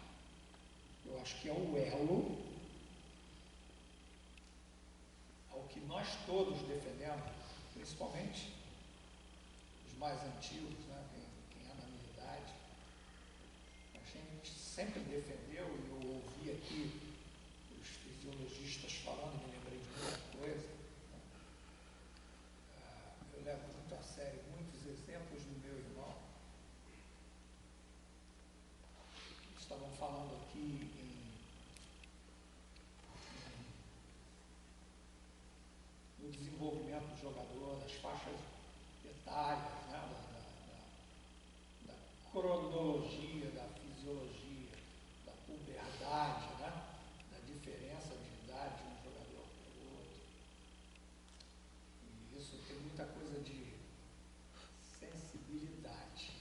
Eu acho que é o elo ao que nós todos defendemos, principalmente os mais antigos, né? Quem é na minha idade. A gente sempre defendeu, e eu ouvi aqui os fisiologistas falando, me lembrei de muita coisa. Eu levo muito a sério muitos exemplos do meu irmão. Estavam falando aqui no desenvolvimento do jogador, das faixas etárias, né? Da cronologia, da fisiologia, da puberdade, né? Da diferença de idade de um jogador para o outro. E isso tem muita coisa de sensibilidade.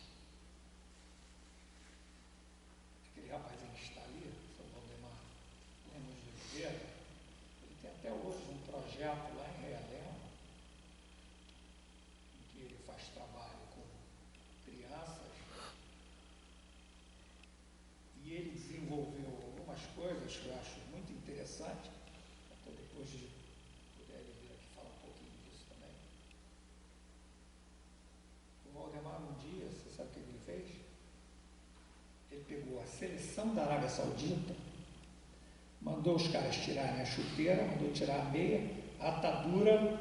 Aquele rapazinho que está ali, o São Valdemar Lemos de Oliveira, ele tem até hoje um projeto lá em Realengo, em que ele faz trabalho com crianças, e ele desenvolveu algumas coisas que eu acho muito interessante, até depois de puder ele vir aqui falar um pouquinho disso também. O Valdemar, um dia, você sabe o que ele fez? Ele pegou a seleção da Arábia Saudita, mandou os caras tirarem a chuteira, mandou tirar a meia, a atadura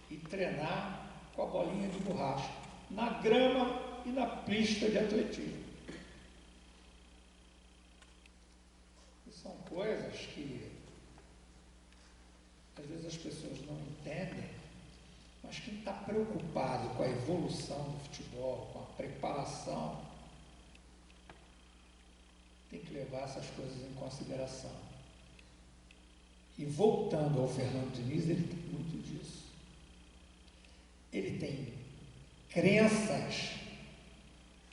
e treinar com a bolinha de borracha, na grama e na pista de atletismo. E são coisas que às vezes as pessoas não entendem, mas quem está preocupado com a evolução do futebol, com a preparação, tem que levar essas coisas em consideração. E voltando ao Fernando Diniz, ele tem muito disso. Ele tem crenças,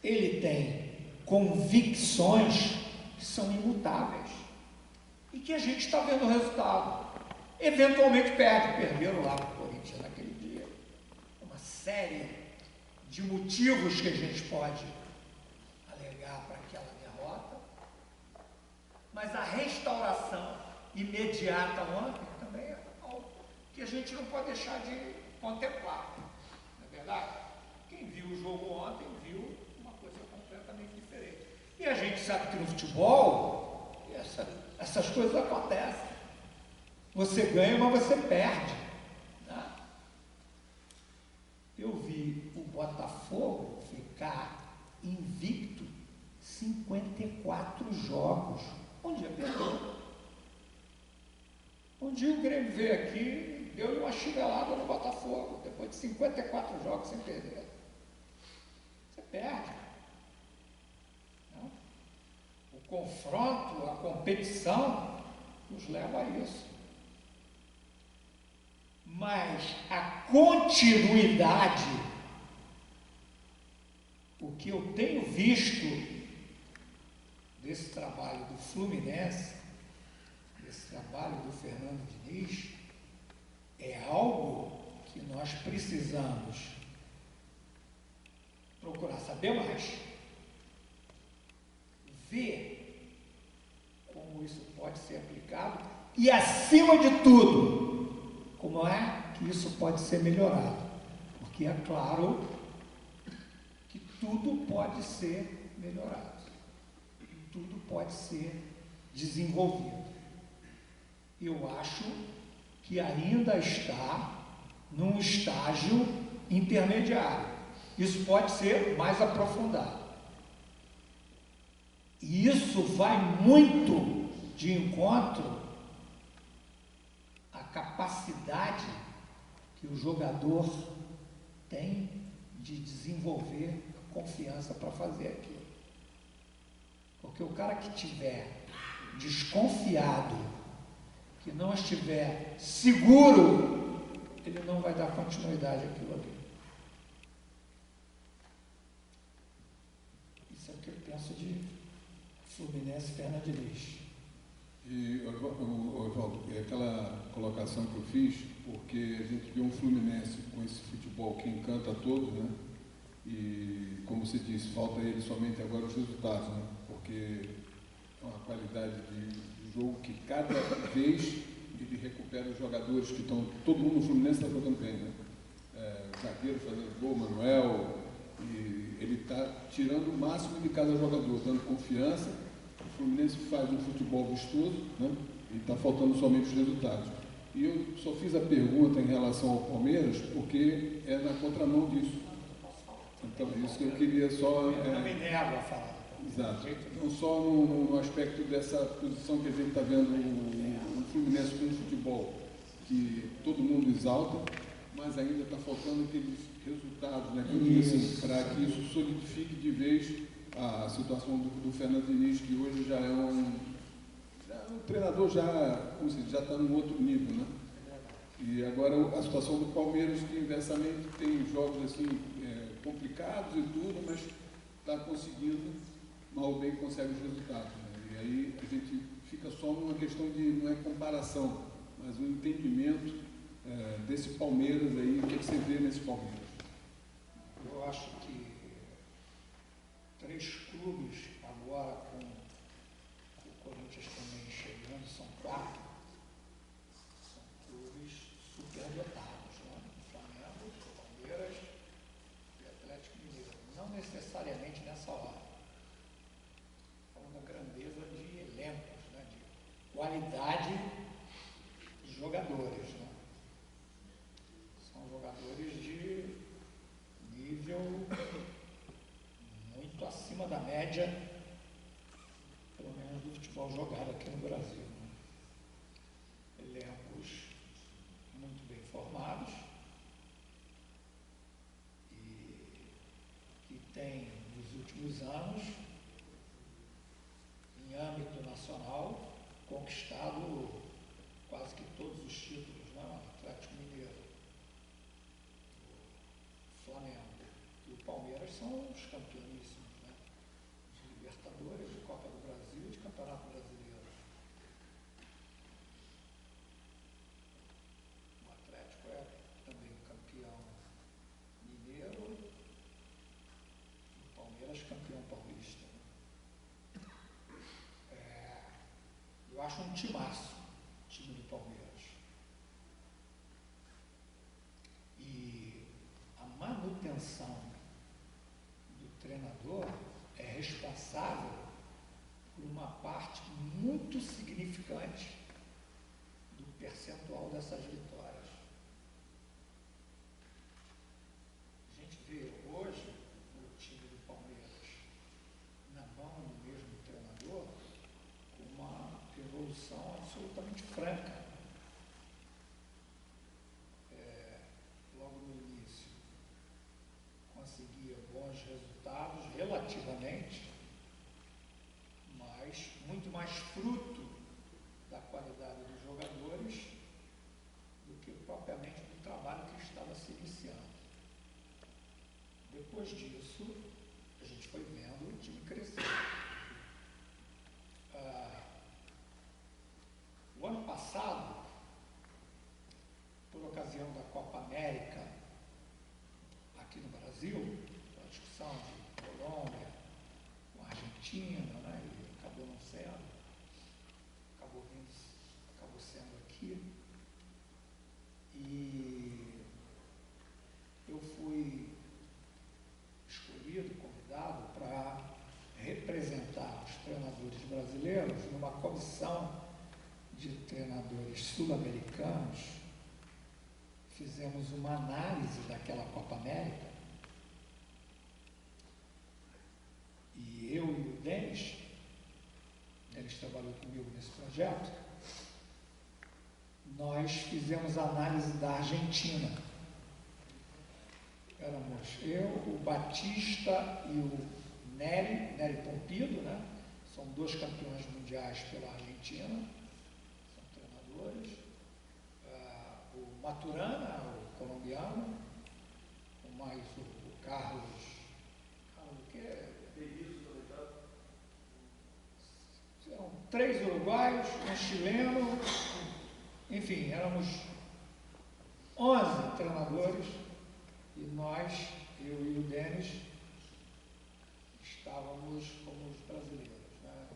ele tem convicções que são imutáveis e que a gente está vendo o resultado. eventualmente perderam lá para o Corinthians naquele dia. Uma série de motivos que a gente pode alegar para aquela derrota, mas a restauração imediata ontem também é algo que a gente não pode deixar de contemplar, não é verdade? Quem viu o jogo ontem viu uma coisa completamente diferente. E a gente sabe que no futebol essas coisas acontecem. Você ganha, mas você perde. Né? Eu vi o Botafogo ficar invicto 54 jogos. Um dia perdeu. Um dia o Grêmio veio aqui, deu uma chinelada no Botafogo, depois de 54 jogos sem perder. Você perde. Não? O confronto, a competição, nos leva a isso. Mas a continuidade, o que eu tenho visto desse trabalho do Fluminense, desse trabalho do Fernando Diniz, é algo que nós precisamos procurar saber mais, ver como isso pode ser aplicado e, acima de tudo, como é que isso pode ser melhorado. Porque é claro que tudo pode ser melhorado, tudo pode ser desenvolvido. Eu acho que ainda está num estágio intermediário. Isso pode ser mais aprofundado. E isso vai muito de encontro à capacidade que o jogador tem de desenvolver confiança para fazer aquilo. Porque o cara que estiver desconfiado, que não estiver seguro, ele não vai dar continuidade àquilo ali. Isso é o que eu penso de Fluminense e Fernando Diniz. E, Oswaldo, é aquela colocação que eu fiz, porque a gente vê um Fluminense com esse futebol que encanta a todos, né? E, como você disse, falta ele somente agora os resultados, né? Porque é uma qualidade de jogo que cada vez ele recupera os jogadores que estão... Todo mundo no Fluminense está jogando bem, né? Zagueiro fazendo gol, Manuel, e ele está tirando o máximo de cada jogador, dando confiança. O Fluminense faz um futebol vistoso, né? E está faltando somente os resultados. E eu só fiz a pergunta em relação ao Palmeiras porque é na contramão disso. Então, isso que eu queria só... Eu não me nego a falar. Exato. Não só no aspecto dessa posição que a gente está vendo o Fluminense com o futebol, que todo mundo exalta, mas ainda está faltando aqueles resultados, né? Assim, para que isso solidifique de vez a situação do Fernando Diniz, que hoje já é um treinador como se diz, já está num outro nível, né? E agora a situação do Palmeiras, que inversamente tem jogos assim complicados e tudo, mas está conseguindo, mal ou bem consegue os resultados, né? E aí a gente fica só numa questão de, não é comparação, mas um entendimento desse Palmeiras aí, o que você vê nesse Palmeiras? Eu acho que 3 clubes agora, com o Corinthians também chegando, são 4, são clubes superdotados, né? Flamengo, Palmeiras e Atlético Mineiro. Não necessariamente nessa hora. Falando da grandeza de elencos, né? De qualidade de jogadores, né? São jogadores de nível muito acima da média, pelo menos do futebol jogado aqui no Brasil. Né? Elencos muito bem formados e que têm, nos últimos anos, em âmbito nacional, conquistado quase que todos os títulos, né? O Atlético Mineiro, o Flamengo e o Palmeiras são os campeoníssimos, né? De Libertadores, de Copa do Brasil e de Campeonato Brasileiro. acho um timaço, o time do Palmeiras. E a manutenção do treinador é responsável por uma parte muito significante do percentual dessas vitórias. A gente vê hoje o time do Palmeiras na mão do mesmo treinador com uma evolução absolutamente franca. Logo no início conseguia bons resultados relativamente, mas muito mais fruto da qualidade dos jogadores do que propriamente do trabalho que estava se iniciando. Depois disso, a gente foi vendo o time crescer. O ano passado, por ocasião da Copa América aqui no Brasil, a discussão de Colômbia com a Argentina, né, e acabou não sendo, acabou sendo aqui, e eu fui escolhido, convidado para representar os treinadores brasileiros numa comissão de treinadores sul-americanos. Fizemos uma análise daquela Copa América e eu e o Denis trabalhou comigo nesse projeto, nós fizemos a análise da Argentina. Éramos eu, o Batista e o Nery Pompido, né? São 2 campeões mundiais pela Argentina, são treinadores. O Maturana, o colombiano, mais o Carlos o quê? Eram 3 uruguaios, um chileno, enfim, éramos 11 treinadores e nós, eu e o Denis, estávamos como os brasileiros, né?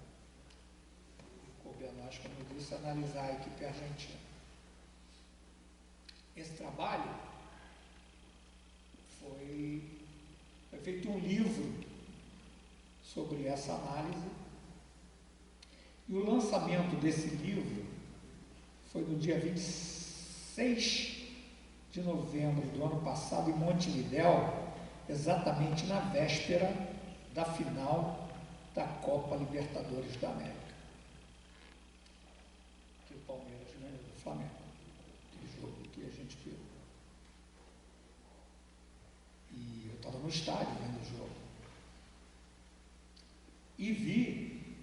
Coube a nós, como eu disse, analisar a equipe argentina. Esse trabalho foi feito um livro sobre essa análise e o lançamento desse livro foi no dia 26 de novembro do ano passado em Montevidéu, exatamente na véspera da final da Copa Libertadores da América, que o Palmeiras ganhou do Flamengo. Jogo que a gente viu. E eu estava no estádio vendo o jogo. E vi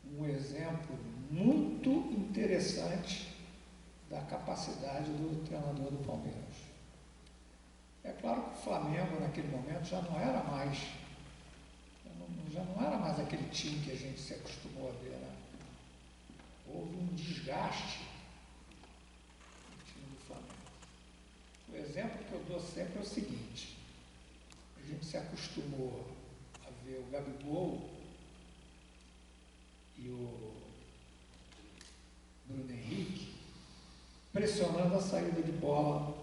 um exemplo muito interessante da capacidade do treinador do Palmeiras. É claro que o Flamengo naquele momento já não era mais aquele time que a gente se acostumou a ver, né? Houve um desgaste. O exemplo que eu dou sempre é o seguinte: a gente se acostumou a ver o Gabigol e o Bruno Henrique pressionando a saída de bola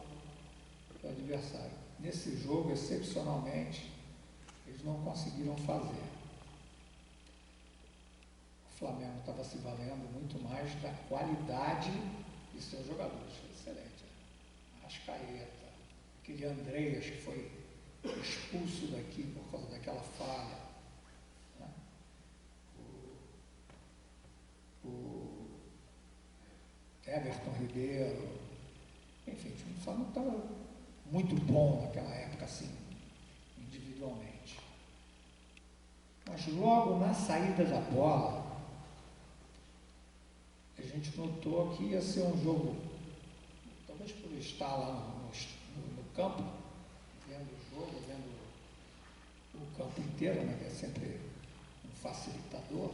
do adversário. Nesse jogo, excepcionalmente, eles não conseguiram fazer. O Flamengo estava se valendo muito mais da qualidade de seus jogadores. Excelente. Arrascaeta, aquele Andreas que foi expulso daqui por causa daquela falha, né? O Everton Ribeiro, enfim, o Flamengo estava muito bom naquela época, assim, individualmente. Mas logo na saída da bola, a gente notou que ia ser um jogo, talvez por estar lá no campo, vendo o jogo, vendo o campo inteiro, né, que é sempre um facilitador,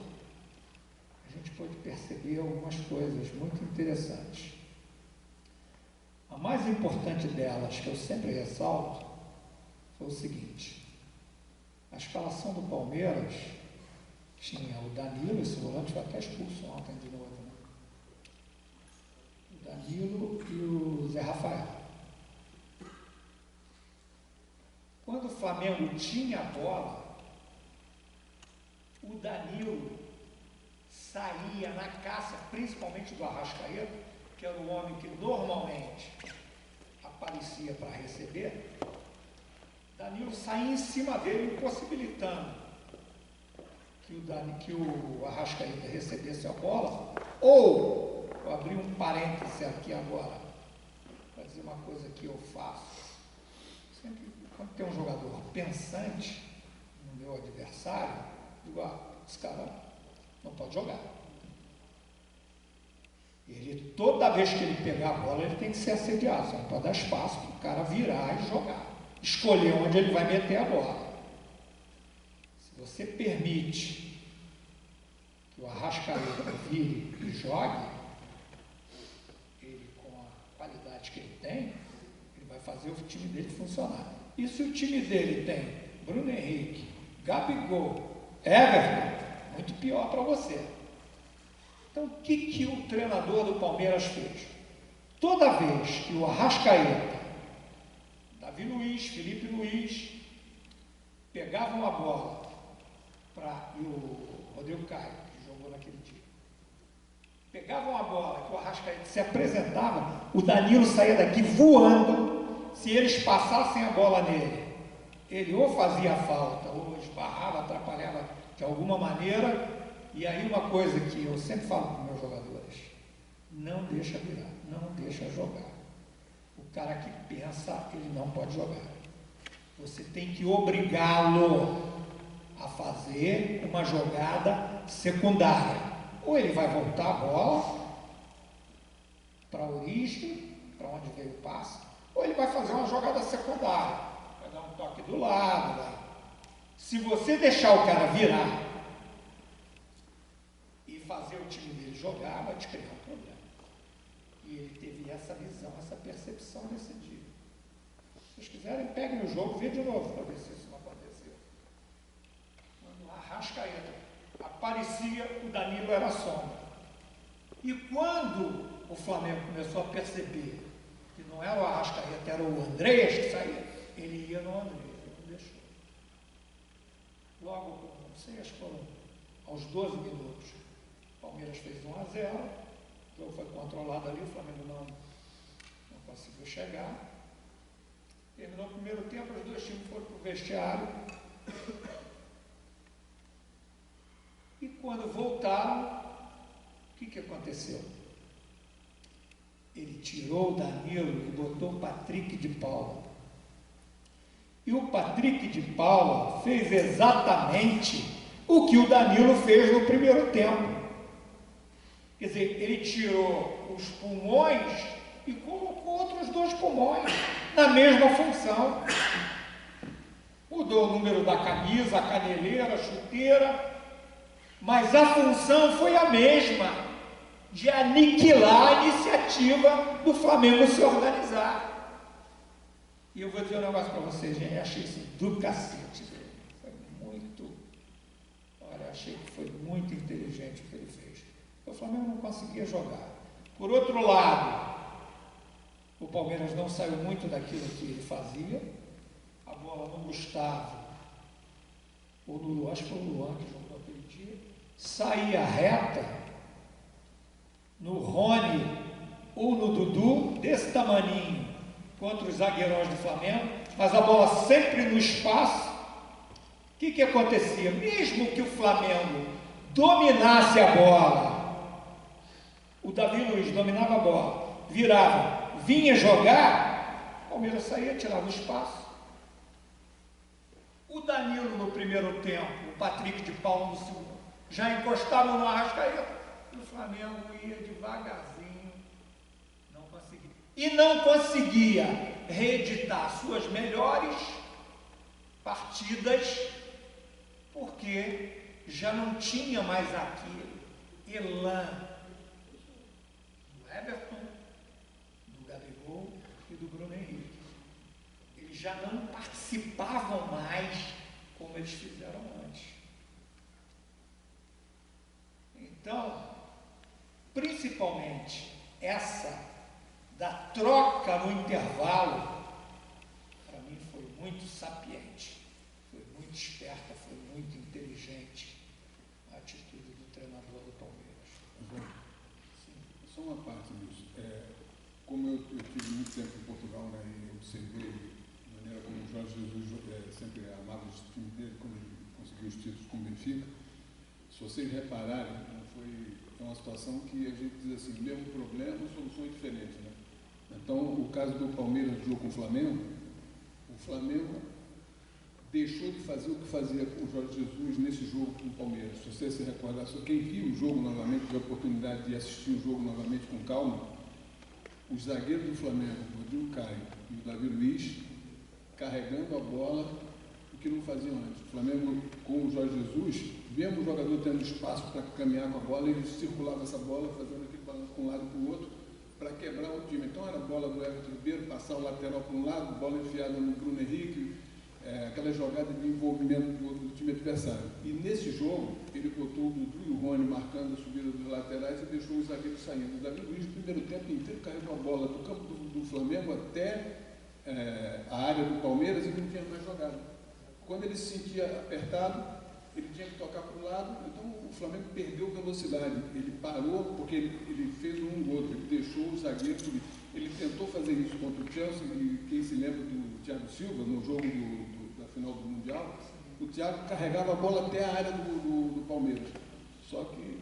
a gente pôde perceber algumas coisas muito interessantes. A mais importante delas, que eu sempre ressalto, foi o seguinte: a escalação do Palmeiras tinha o Danilo, esse volante foi até expulso ontem de novo, né? O Danilo e o Zé Rafael. Quando o Flamengo tinha a bola, o Danilo saía na caça, principalmente do Arrascaeta, que era o homem que normalmente aparecia para receber. Danilo saía em cima dele, impossibilitando que o Arrascaeta recebesse a bola. Ou, vou abrir um parêntese aqui agora, para dizer uma coisa que eu faço. Sempre, quando tem um jogador pensante no meu adversário, eu digo, esse cara não pode jogar. Ele, toda vez que ele pegar a bola, ele tem que ser assediado, você não pode dar espaço para o cara virar e jogar. Escolher onde ele vai meter a bola. Se você permite que o Arrascaeta vire e jogue, ele, com a qualidade que ele tem, ele vai fazer o time dele funcionar. E se o time dele tem Bruno Henrique, Gabigol, Everton, muito pior para você. Então, o que o treinador do Palmeiras fez? Toda vez que o Arrascaeta, Davi Luiz, Felipe Luiz, pegavam a bola e o Rodrigo Caio, que jogou naquele dia, pegavam a bola, que o Arrascaeta se apresentava, o Danilo saía daqui voando. Se eles passassem a bola nele, ele ou fazia falta, ou esbarrava, atrapalhava de alguma maneira. E aí uma coisa que eu sempre falo para os meus jogadores: não deixa virar, não deixa jogar. O cara que pensa, ele não pode jogar. Você tem que obrigá-lo a fazer uma jogada secundária. Ou ele vai voltar a bola para a origem, para onde veio o passe, ou ele vai fazer uma jogada secundária, vai dar um toque do lado. Se você deixar o cara virar e fazer o time dele jogar, vai te criar um problema. E ele teve essa visão, essa percepção nesse dia. Se vocês quiserem, peguem o jogo, vê de novo para ver se isso não aconteceu. Quando o Arrascaeta aparecia, o Danilo era sombra. E quando o Flamengo começou a perceber que não era o Arrascaeta, era o Andrés que saía, ele ia no Andrés, ele não deixou. Logo, não sei, acho que foram aos 12 minutos, o Palmeiras fez 1-0, o jogo foi controlado ali, o Flamengo não conseguiu chegar. Terminou o primeiro tempo, os dois times foram para o vestiário. E quando voltaram, o que aconteceu? Ele tirou o Danilo e botou o Patrick de Paula. E o Patrick de Paula fez exatamente o que o Danilo fez no primeiro tempo. Quer dizer, ele tirou os pulmões e colocou outros 2 pulmões na mesma função. Mudou o número da camisa, a caneleira, a chuteira, mas a função foi a mesma, de aniquilar a iniciativa do Flamengo se organizar. E eu vou dizer um negócio para vocês, gente, achei isso do cacete dele. Foi muito, olha, achei que foi muito inteligente o que ele fez. O Flamengo não conseguia jogar. Por outro lado, o Palmeiras não saiu muito daquilo que ele fazia. A bola no Gustavo, ou no Luan, acho que foi o Luan que jogou aquele dia, saía reta no Rony ou no Dudu, desse tamaninho, contra os zagueirões do Flamengo, mas a bola sempre no espaço. O que acontecia? Mesmo que o Flamengo dominasse a bola, o Davi Luiz dominava a bola, virava, vinha jogar, o Palmeiras saía, tirava o espaço. O Danilo no primeiro tempo, o Patrick de Paula no segundo, já encostavam no Arrascaeta, e o Flamengo ia devagarzinho, não conseguia. E não conseguia reeditar suas melhores partidas, porque já não tinha mais aquele elan do Everton, do Gabigol e do Bruno Henrique. Eles já não participavam mais como eles fizeram antes. Então, principalmente essa da troca no intervalo, para mim foi muito sapiente, foi muito esperta, foi muito inteligente a atitude do treinador do Palmeiras. Só uma parte disso. Como eu tive muito tempo em Portugal, né, e observei a maneira como o Jorge Jesus sempre amava os times dele, quando ele conseguiu os títulos com o Benfica, se vocês repararem, é uma situação que a gente diz assim, mesmo problema, soluções diferentes, né? Então, o caso do Palmeiras do jogo com o Flamengo deixou de fazer o que fazia com o Jorge Jesus nesse jogo com o Palmeiras. Se você se recordar, só quem viu o jogo novamente, teve a oportunidade de assistir o jogo novamente com calma, os zagueiros do Flamengo, o Rodrigo Caio e o Davi Luiz, carregando a bola, o que não faziam antes. O Flamengo, com o Jorge Jesus, mesmo o jogador tendo espaço para caminhar com a bola, ele circulava essa bola, fazendo aquele balanço para um lado e para o outro, para quebrar o time. Então era a bola do Everton Ribeiro, passar o lateral para um lado, bola enfiada no Bruno Henrique, aquela jogada de envolvimento do time adversário. E nesse jogo, ele botou o Dudu e o Rony marcando a subida dos laterais e deixou os zagueiros saindo. O Davi Luiz, no primeiro tempo inteiro, carregou a bola do campo do Flamengo até a área do Palmeiras e não tinha mais jogado. Quando ele se sentia apertado, ele tinha que tocar para um lado, então o Flamengo perdeu velocidade. Ele parou porque ele fez um outro, ele deixou os zagueiros. Ele tentou fazer isso contra o Chelsea, e quem se lembra do Thiago Silva, no jogo da final do Mundial, o Thiago carregava a bola até a área do Palmeiras. Só que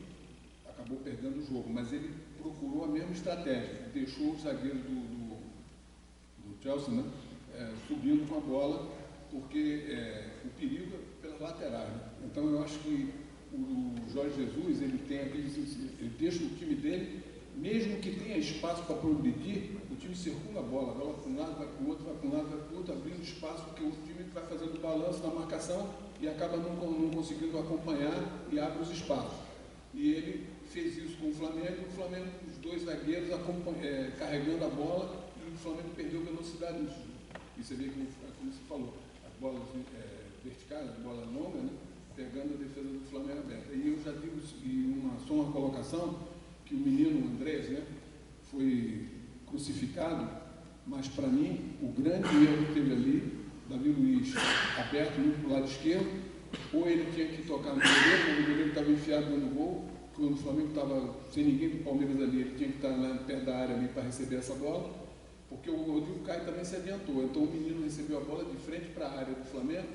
acabou perdendo o jogo, mas ele procurou a mesma estratégia, deixou os zagueiros do Chelsea, né, subindo com a bola, porque o perigo é pelas laterais. Né? Então eu acho que o Jorge Jesus, ele deixa o time dele, mesmo que tenha espaço para progredir, o time circula a bola para um lado, vai para o outro, vai para um lado, vai para o outro, abrindo espaço, porque o time vai fazendo balanço na marcação e acaba não conseguindo acompanhar e abre os espaços. E ele fez isso com o Flamengo, os dois zagueiros carregando a bola, e o Flamengo perdeu velocidade nisso. E você vê que, como você falou, as bolas verticais, as bolas longas, né, pegando a defesa do Flamengo aberta. E eu já digo, só uma colocação, que o menino Andrés, né, foi crucificado, mas para mim o grande erro que teve ali, Davi Luiz aberto muito para o lado esquerdo, ou ele tinha que tocar no goleiro, o goleiro estava enfiado no gol, quando o Flamengo estava sem ninguém do Palmeiras ali, ele tinha que estar lá perto da área ali para receber essa bola, porque o Rodrigo Caio também se adiantou, então o menino recebeu a bola de frente para a área do Flamengo,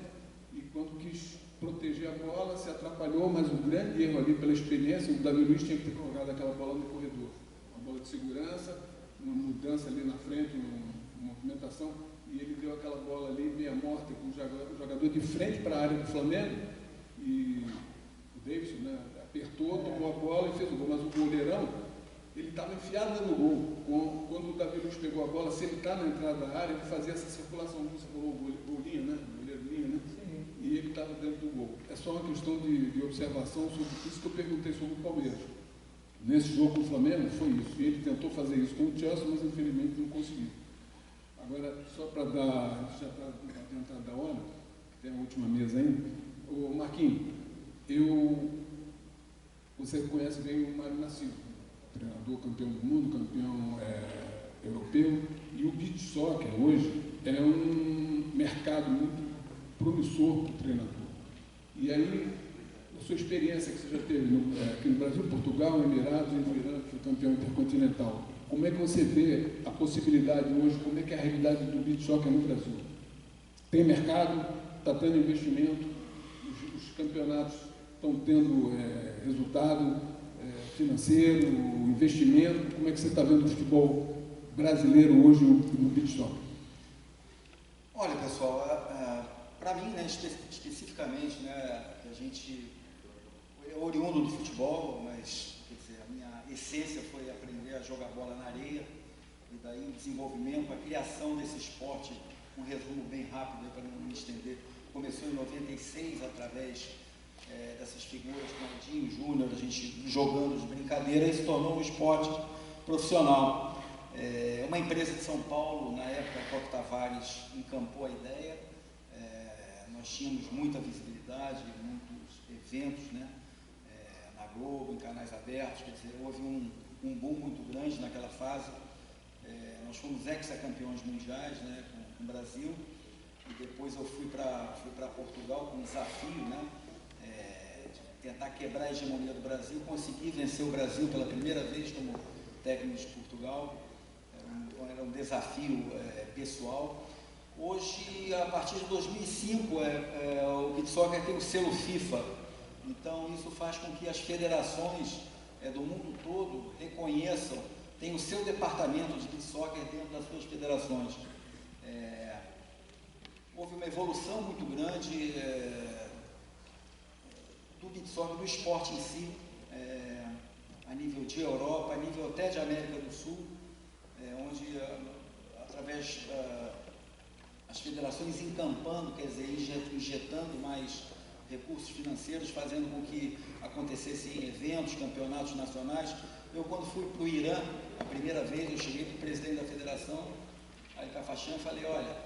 e quando quis proteger a bola, se atrapalhou, mas o grande erro ali, pela experiência, o Davi Luiz tinha que ter colocado aquela bola no corredor. Uma bola de segurança, uma mudança ali na frente, uma movimentação, e ele deu aquela bola ali, meia morta, com o jogador de frente para a área do Flamengo, e o Davidson, né, apertou, tomou a bola e fez o gol, mas o goleirão, ele estava enfiado no gol. Quando o Davi Luiz pegou a bola, se ele está na entrada da área, ele fazia essa circulação, como você falou, o golinho, né? O goleirinho, né? E ele estava dentro do gol. É só uma questão de observação sobre isso que eu perguntei sobre o Palmeiras. Nesse jogo com o Flamengo, foi isso. E ele tentou fazer isso com o Chelsea, mas infelizmente não conseguiu. Agora, só para dar, já está adiantado da hora, que tem a última mesa ainda. Ô Marquinhos, você conhece bem o Mário Nassif, treinador campeão do mundo, campeão europeu, e o beach soccer hoje é um mercado muito promissor para o treinador. E aí, a sua experiência que você já teve aqui no Brasil, Portugal, Emirados, Irã, que foi campeão intercontinental, como é que você vê a possibilidade hoje, como é que é a realidade do beach soccer no Brasil? Tem mercado, está tendo investimento, os campeonatos estão tendo resultado financeiro, investimento, como é que você está vendo o futebol brasileiro hoje no beach soccer? Olha, pessoal, para mim, né, especificamente, né, a gente é oriundo do futebol, mas quer dizer, a minha essência foi aprender a jogar bola na areia, e daí o desenvolvimento, a criação desse esporte, um resumo bem rápido para não me estender, começou em 96 através dessas figuras, Claudinho, Júnior, a gente jogando de brincadeira, e se tornou um esporte profissional. Uma empresa de São Paulo, na época, a Coque Tavares, encampou a ideia. Nós tínhamos muita visibilidade, muitos eventos, né, na Globo, em canais abertos, quer dizer, houve um boom muito grande naquela fase. Nós fomos ex-campeões mundiais, né, com o Brasil, e depois eu fui para Portugal com um desafio, né, de tentar quebrar a hegemonia do Brasil, consegui vencer o Brasil pela primeira vez como técnico de Portugal. Era um desafio pessoal. Hoje, a partir de 2005, o beach soccer tem o selo FIFA. Então, isso faz com que as federações do mundo todo reconheçam, tem o seu departamento de beach soccer dentro das suas federações. Houve uma evolução muito grande do beach soccer, do esporte em si, a nível de Europa, a nível até de América do Sul, onde, através as federações encampando, quer dizer, injetando mais recursos financeiros, fazendo com que acontecessem eventos, campeonatos nacionais. Eu, quando fui para o Irã, a primeira vez, eu cheguei para o presidente da federação, Ali Cafachan, e falei, olha,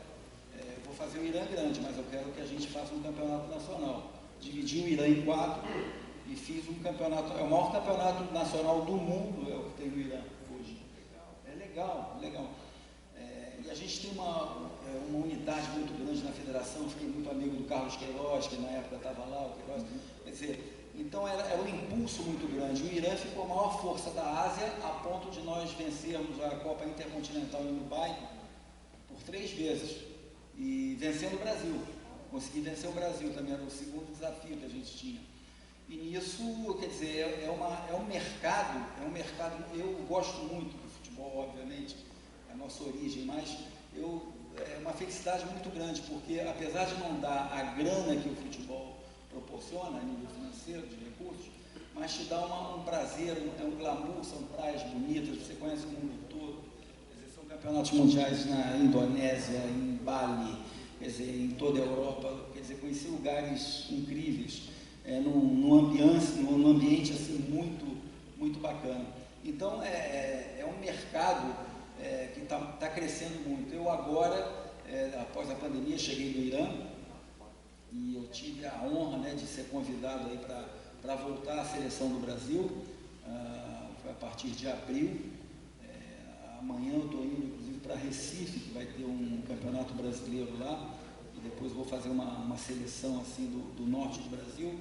vou fazer o Irã grande, mas eu quero que a gente faça um campeonato nacional. Dividi o Irã em 4 e fiz um campeonato, é o maior campeonato nacional do mundo, é o que tem no Irã hoje. É legal, legal. E a gente tem uma unidade muito grande na federação. Fiquei muito amigo do Carlos Queiroz, que na época estava lá, o Queiroz. Quer dizer, então era um impulso muito grande. O Irã ficou a maior força da Ásia, a ponto de nós vencermos a Copa Intercontinental em Dubai por 3 vezes. E vencendo o Brasil. Consegui vencer o Brasil também, era o segundo desafio que a gente tinha. E nisso, quer dizer, é um mercado, eu gosto muito do futebol, obviamente, a nossa origem, mas é uma felicidade muito grande, porque apesar de não dar a grana que o futebol proporciona a nível financeiro, de recursos, mas te dá um prazer, um glamour, são praias bonitas, você conhece o mundo todo, quer dizer, são campeonatos mundiais na Indonésia, em Bali, quer dizer, em toda a Europa, quer dizer, conheci lugares incríveis, num ambiente assim, muito, muito bacana. Então, é um mercado que está crescendo muito. Eu agora, após a pandemia, cheguei no Irã e eu tive a honra, né, de ser convidado aí para voltar à seleção do Brasil. Foi a partir de abril. Amanhã eu estou indo, inclusive, para Recife, que vai ter um campeonato brasileiro lá, e depois vou fazer uma seleção assim do norte do Brasil,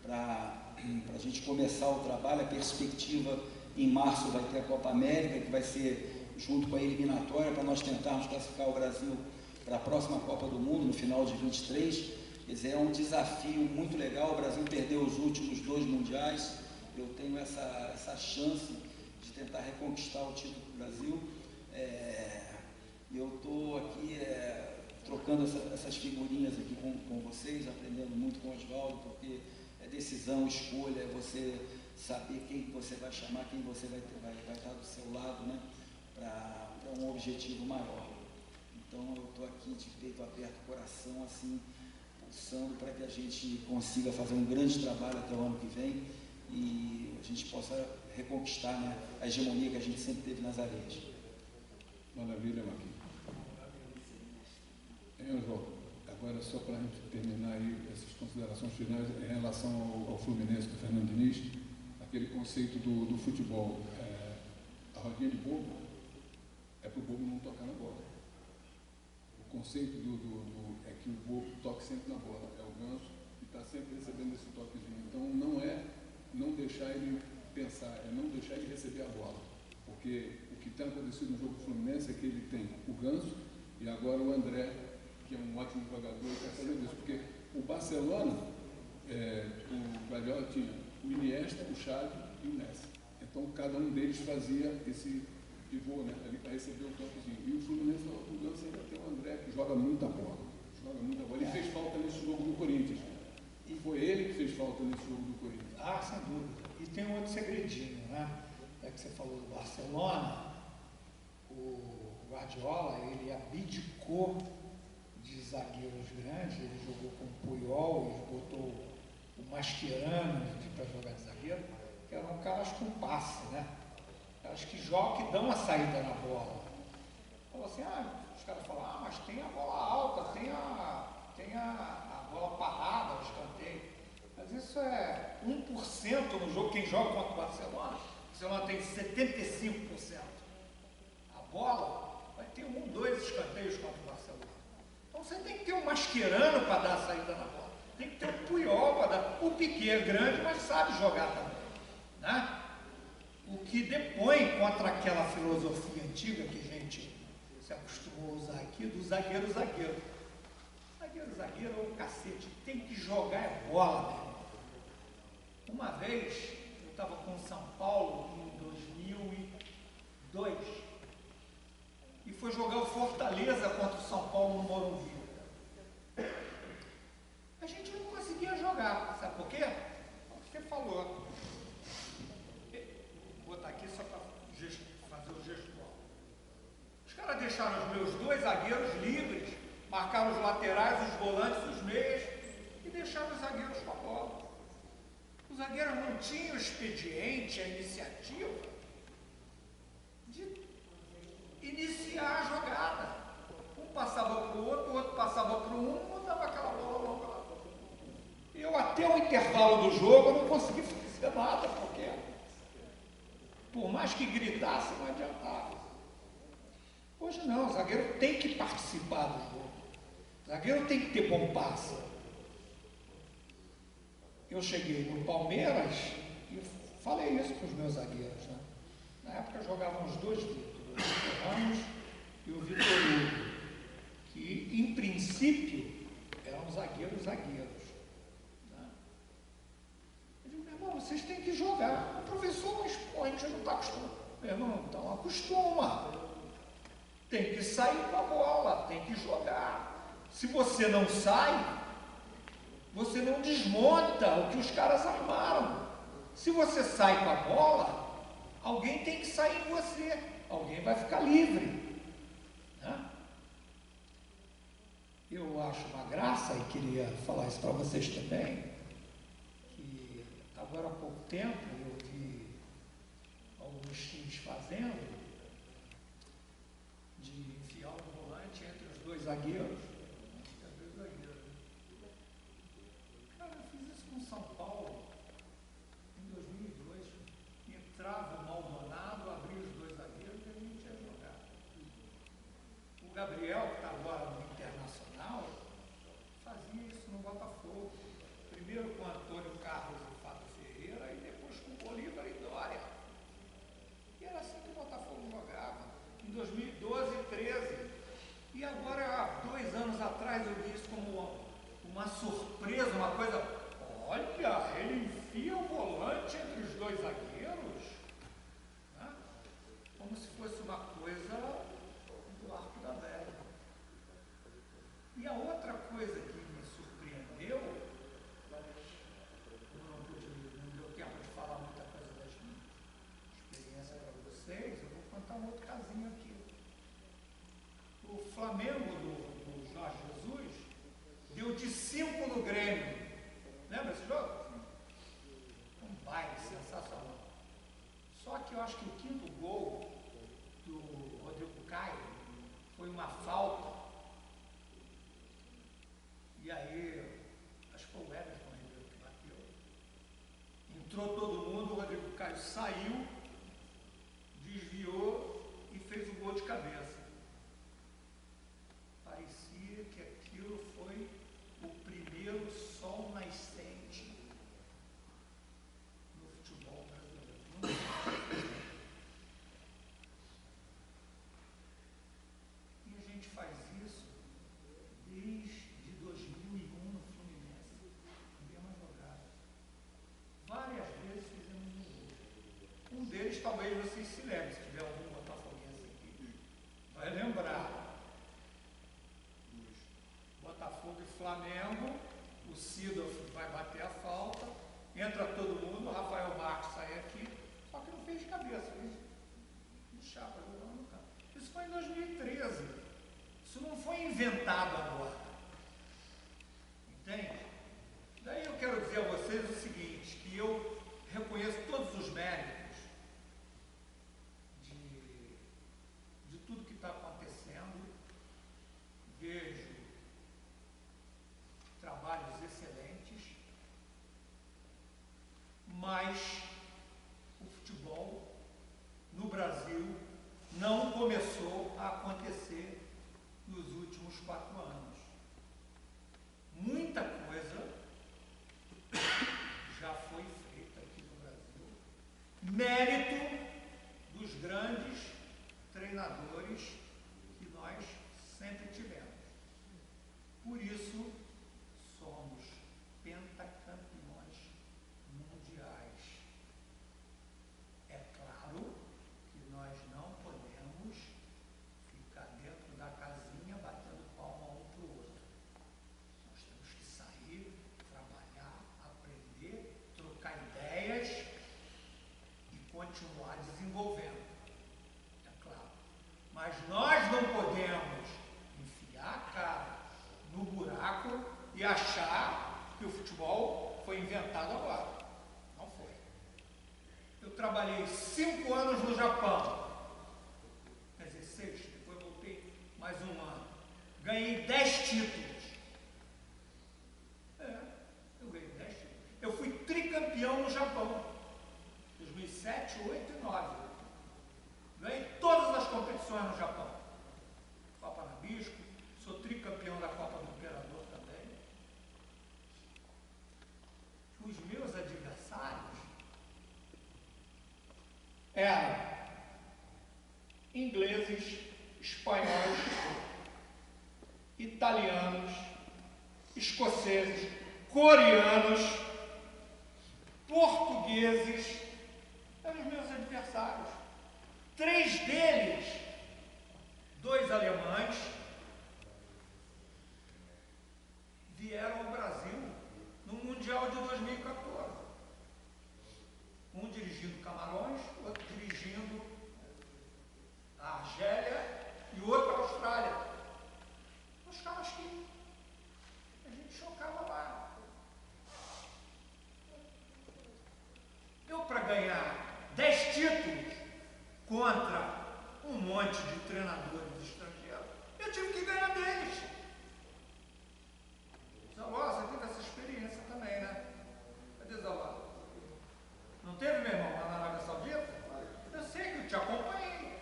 para a gente começar o trabalho. A perspectiva, em março, vai ter a Copa América, que vai ser junto com a eliminatória, para nós tentarmos classificar o Brasil para a próxima Copa do Mundo, no final de 23. Quer dizer, é um desafio muito legal. O Brasil perdeu os últimos 2 mundiais. Eu tenho essa chance de tentar reconquistar o título do Brasil. Eu estou aqui trocando essas figurinhas aqui com vocês, aprendendo muito com o Oswaldo, porque é decisão, escolha, é você saber quem você vai chamar, quem você vai estar do seu lado, né? Para um objetivo maior. Então eu estou aqui de peito aberto, coração assim, pulsando para que a gente consiga fazer um grande trabalho até o ano que vem e a gente possa reconquistar, né, a hegemonia que a gente sempre teve nas areias. Maravilha, Marquinhos. João, agora só para a gente terminar aí essas considerações finais em relação ao Fluminense do Fernando Diniz, aquele conceito do futebol, a rodinha de bobo é para o bobo não tocar na bola. O conceito é que o bobo toque sempre na bola, é o ganso e está sempre recebendo esse toquezinho. Então não deixar ele pensar, é não deixar ele receber a bola. Porque o que tem acontecido no jogo do Fluminense é que ele tem o Ganso e agora o André, que é um ótimo jogador, e está fazendo isso. Porque o Barcelona, o Guardiola tinha o Iniesta, o Xavi e o Messi. Então cada um deles fazia esse pivô, né, ali para receber o toquezinho. E o Fluminense, o Ganso ainda tem o André, que joga muita bola. Ele fez falta nesse jogo do Corinthians. E foi ele que fez falta nesse jogo do Corinthians. Sem dúvida. E tem um outro segredinho, né? É que você falou do Barcelona, o Guardiola, ele abdicou de zagueiros grandes, ele jogou com o Puyol, ele botou o Mascherano para jogar de zagueiro, que eram caras com passe, né? Caras que jogam, que dão a saída na bola. Falou assim, os caras falam, mas tem a bola alta, tem a bola parada, o escanteio. Mas Mas isso é 1% no jogo. Quem joga contra o Barcelona tem 75%. A bola vai ter 2 escanteios contra o Barcelona. Então você tem que ter um Mascherano para dar a saída na bola. Tem que ter um Puyol para dar. O Piquet é grande, mas sabe jogar também. Né? O que depõe contra aquela filosofia antiga que a gente se acostumou a usar aqui, do zagueiro. Zagueiro é um cacete. Tem que jogar bola, meu irmão. Uma vez, eu estava com o São Paulo em 2002 e foi jogar o Fortaleza contra o São Paulo no Morumbi. A gente não conseguia jogar, sabe por quê? Você falou. Vou botar aqui só para fazer o gestual. Os caras deixaram os meus 2 zagueiros livres, marcaram os laterais, os volantes, os meias e deixaram os zagueiros com a bola. Os zagueiros não tinham expediente, a iniciativa de iniciar a jogada. Um passava para o outro passava para um dava aquela bola longa lá. Eu até o intervalo do jogo não consegui fazer nada, porque por mais que gritasse não adiantava. Hoje não, o zagueiro tem que participar do jogo. O zagueiro tem que ter bom passe. Eu cheguei no Palmeiras e falei isso para os meus zagueiros. Né? Na época jogavam os 2 Vitor, o Vitor Ramos e o Vitor Hugo, que em princípio eram zagueiros. Né? Eu digo, meu irmão, vocês têm que jogar. O professor não expõe, a gente não está acostumado. Meu irmão, então acostuma. Tem que sair com a bola, tem que jogar. Se você não sai, você não desmonta o que os caras armaram. Se você sai com a bola, alguém tem que sair em você. Alguém vai ficar livre. Né? Eu acho uma graça, e queria falar isso para vocês também, que agora há pouco tempo eu vi alguns times fazendo, de enfiar o volante entre os 2 zagueiros. Cara, eu fiz isso com São Paulo em 2002. Entrava o Maldonado, abria os 2 zagueiros e a gente ia jogar. O Gabriel, que está agora no Internacional, fazia isso no Botafogo. Primeiro com Antônio Carlos e Fábio Ferreira e depois com Bolívar e Dória. E era assim que o Botafogo jogava. Em 2012 e 13. E agora, há 2 anos atrás, eu vi isso como uma surpresa, uma coisa. Olha, ele enfia o volante entre os 2 zagueiros. Né? Como se fosse uma coisa do arco da velha. E a outra coisa que me surpreendeu, não deu tempo de falar muita coisa das minhas experiências para vocês, eu vou contar um outro casinho aqui. O Flamengo do Jorge Jesus deu de 5 no Grêmio. Lembra esse jogo? Um baile sensacional. Só que eu acho que o 5º gol do Rodrigo Caio foi uma falta. E aí, acho que foi o Everton Ribeiro que bateu. Entrou todo mundo, o Rodrigo Caio saiu, desviou e fez o gol de cabeça. Parecia que aquilo foi o primeiro sol nascente no futebol brasileiro. E a gente faz isso desde 2001 no Fluminense. Mesma jogada. Várias vezes fizemos um gol. Um deles talvez vocês se lembrem, se tiver algum botafoguense aqui. Vai lembrar. Botafogo e Flamengo, o Sidorf vai bater a falta, entra todo mundo, o Rafael Marques sai aqui, só que não fez de cabeça, fez de chapa jogando no campo. Isso foi em 2013. Isso não foi inventado agora. Entende? Daí eu quero dizer a vocês o seguinte, que eu reconheço todos os méritos de tudo que está acontecendo, vejo trabalhos excelentes, não começou a acontecer nos últimos 4 anos. Muita coisa já foi feita aqui no Brasil, mérito dos grandes treinadores que nós sempre tivemos. Por isso, somos pentacampeões mundiais. É claro que nós não podemos ficar dentro da casinha batendo palma um para o outro. Nós temos que sair, trabalhar, aprender, trocar ideias e continuar desenvolvendo. É claro. Mas nós não podemos enfiar a cara no buraco e achar que o futebol foi inventado agora. Não foi. Eu trabalhei 5 anos no Japão. Quer dizer, 6, depois voltei mais um ano. Ganhei 10 títulos. Eu ganhei 10 títulos. Eu fui tricampeão no Japão. 2007, 8 e 9. Ganhei todas as competições no Japão. Copa Nabisco, sou tricampeão da Copa do Imperador também. Os meus adversários eram ingleses, espanhóis, italianos, escoceses, coreanos, portugueses. Eram os meus adversários. 3 deles, 2 alemães, vieram ao Brasil no Mundial de 2014. Um dirigindo Camarões, outro dirigindo a Argélia e o outro a Austrália. Os caras que a gente chocava lá. Eu, para ganhar 10 títulos contra um monte de treinadores estrangeiros, eu tive que ganhar deles. Zaló, você teve essa experiência também, né? Cadê Zaló? Não teve, meu irmão, lá na Arábia Saudita? Eu sei que eu te acompanhei.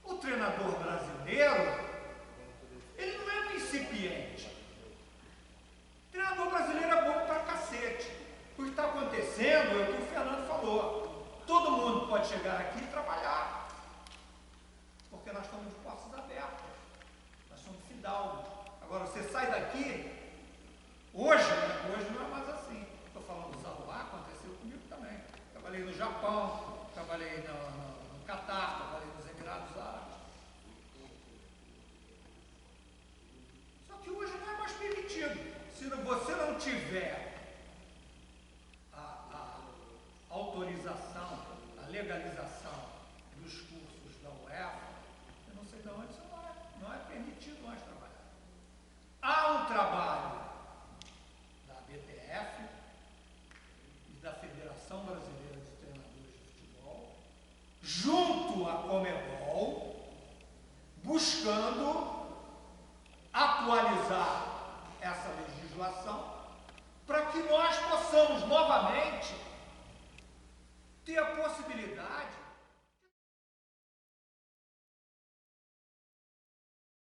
O treinador brasileiro, ele não é um incipiente. O treinador brasileiro é bom pra cacete. O que está acontecendo é o que o Fernando falou. Todo mundo pode chegar aqui e trabalhar. Porque nós estamos de portas abertas. Nós somos fidalgos. Agora, você sai daqui, hoje não é mais assim. Estou falando do Zaluá, aconteceu comigo também. Trabalhei no Japão, trabalhei no Catar, trabalhei nos Emirados Árabes. Só que hoje não é mais permitido. Se você não tiver a autorização, a legalização dos cursos da UEFA, eu não sei de onde isso não é permitido mais trabalhar. Há um trabalho da BPF e da Federação Brasileira de Treinadores de Futebol, junto à Conmebol, buscando atualizar essa legislação para que nós possamos novamente ter a possibilidade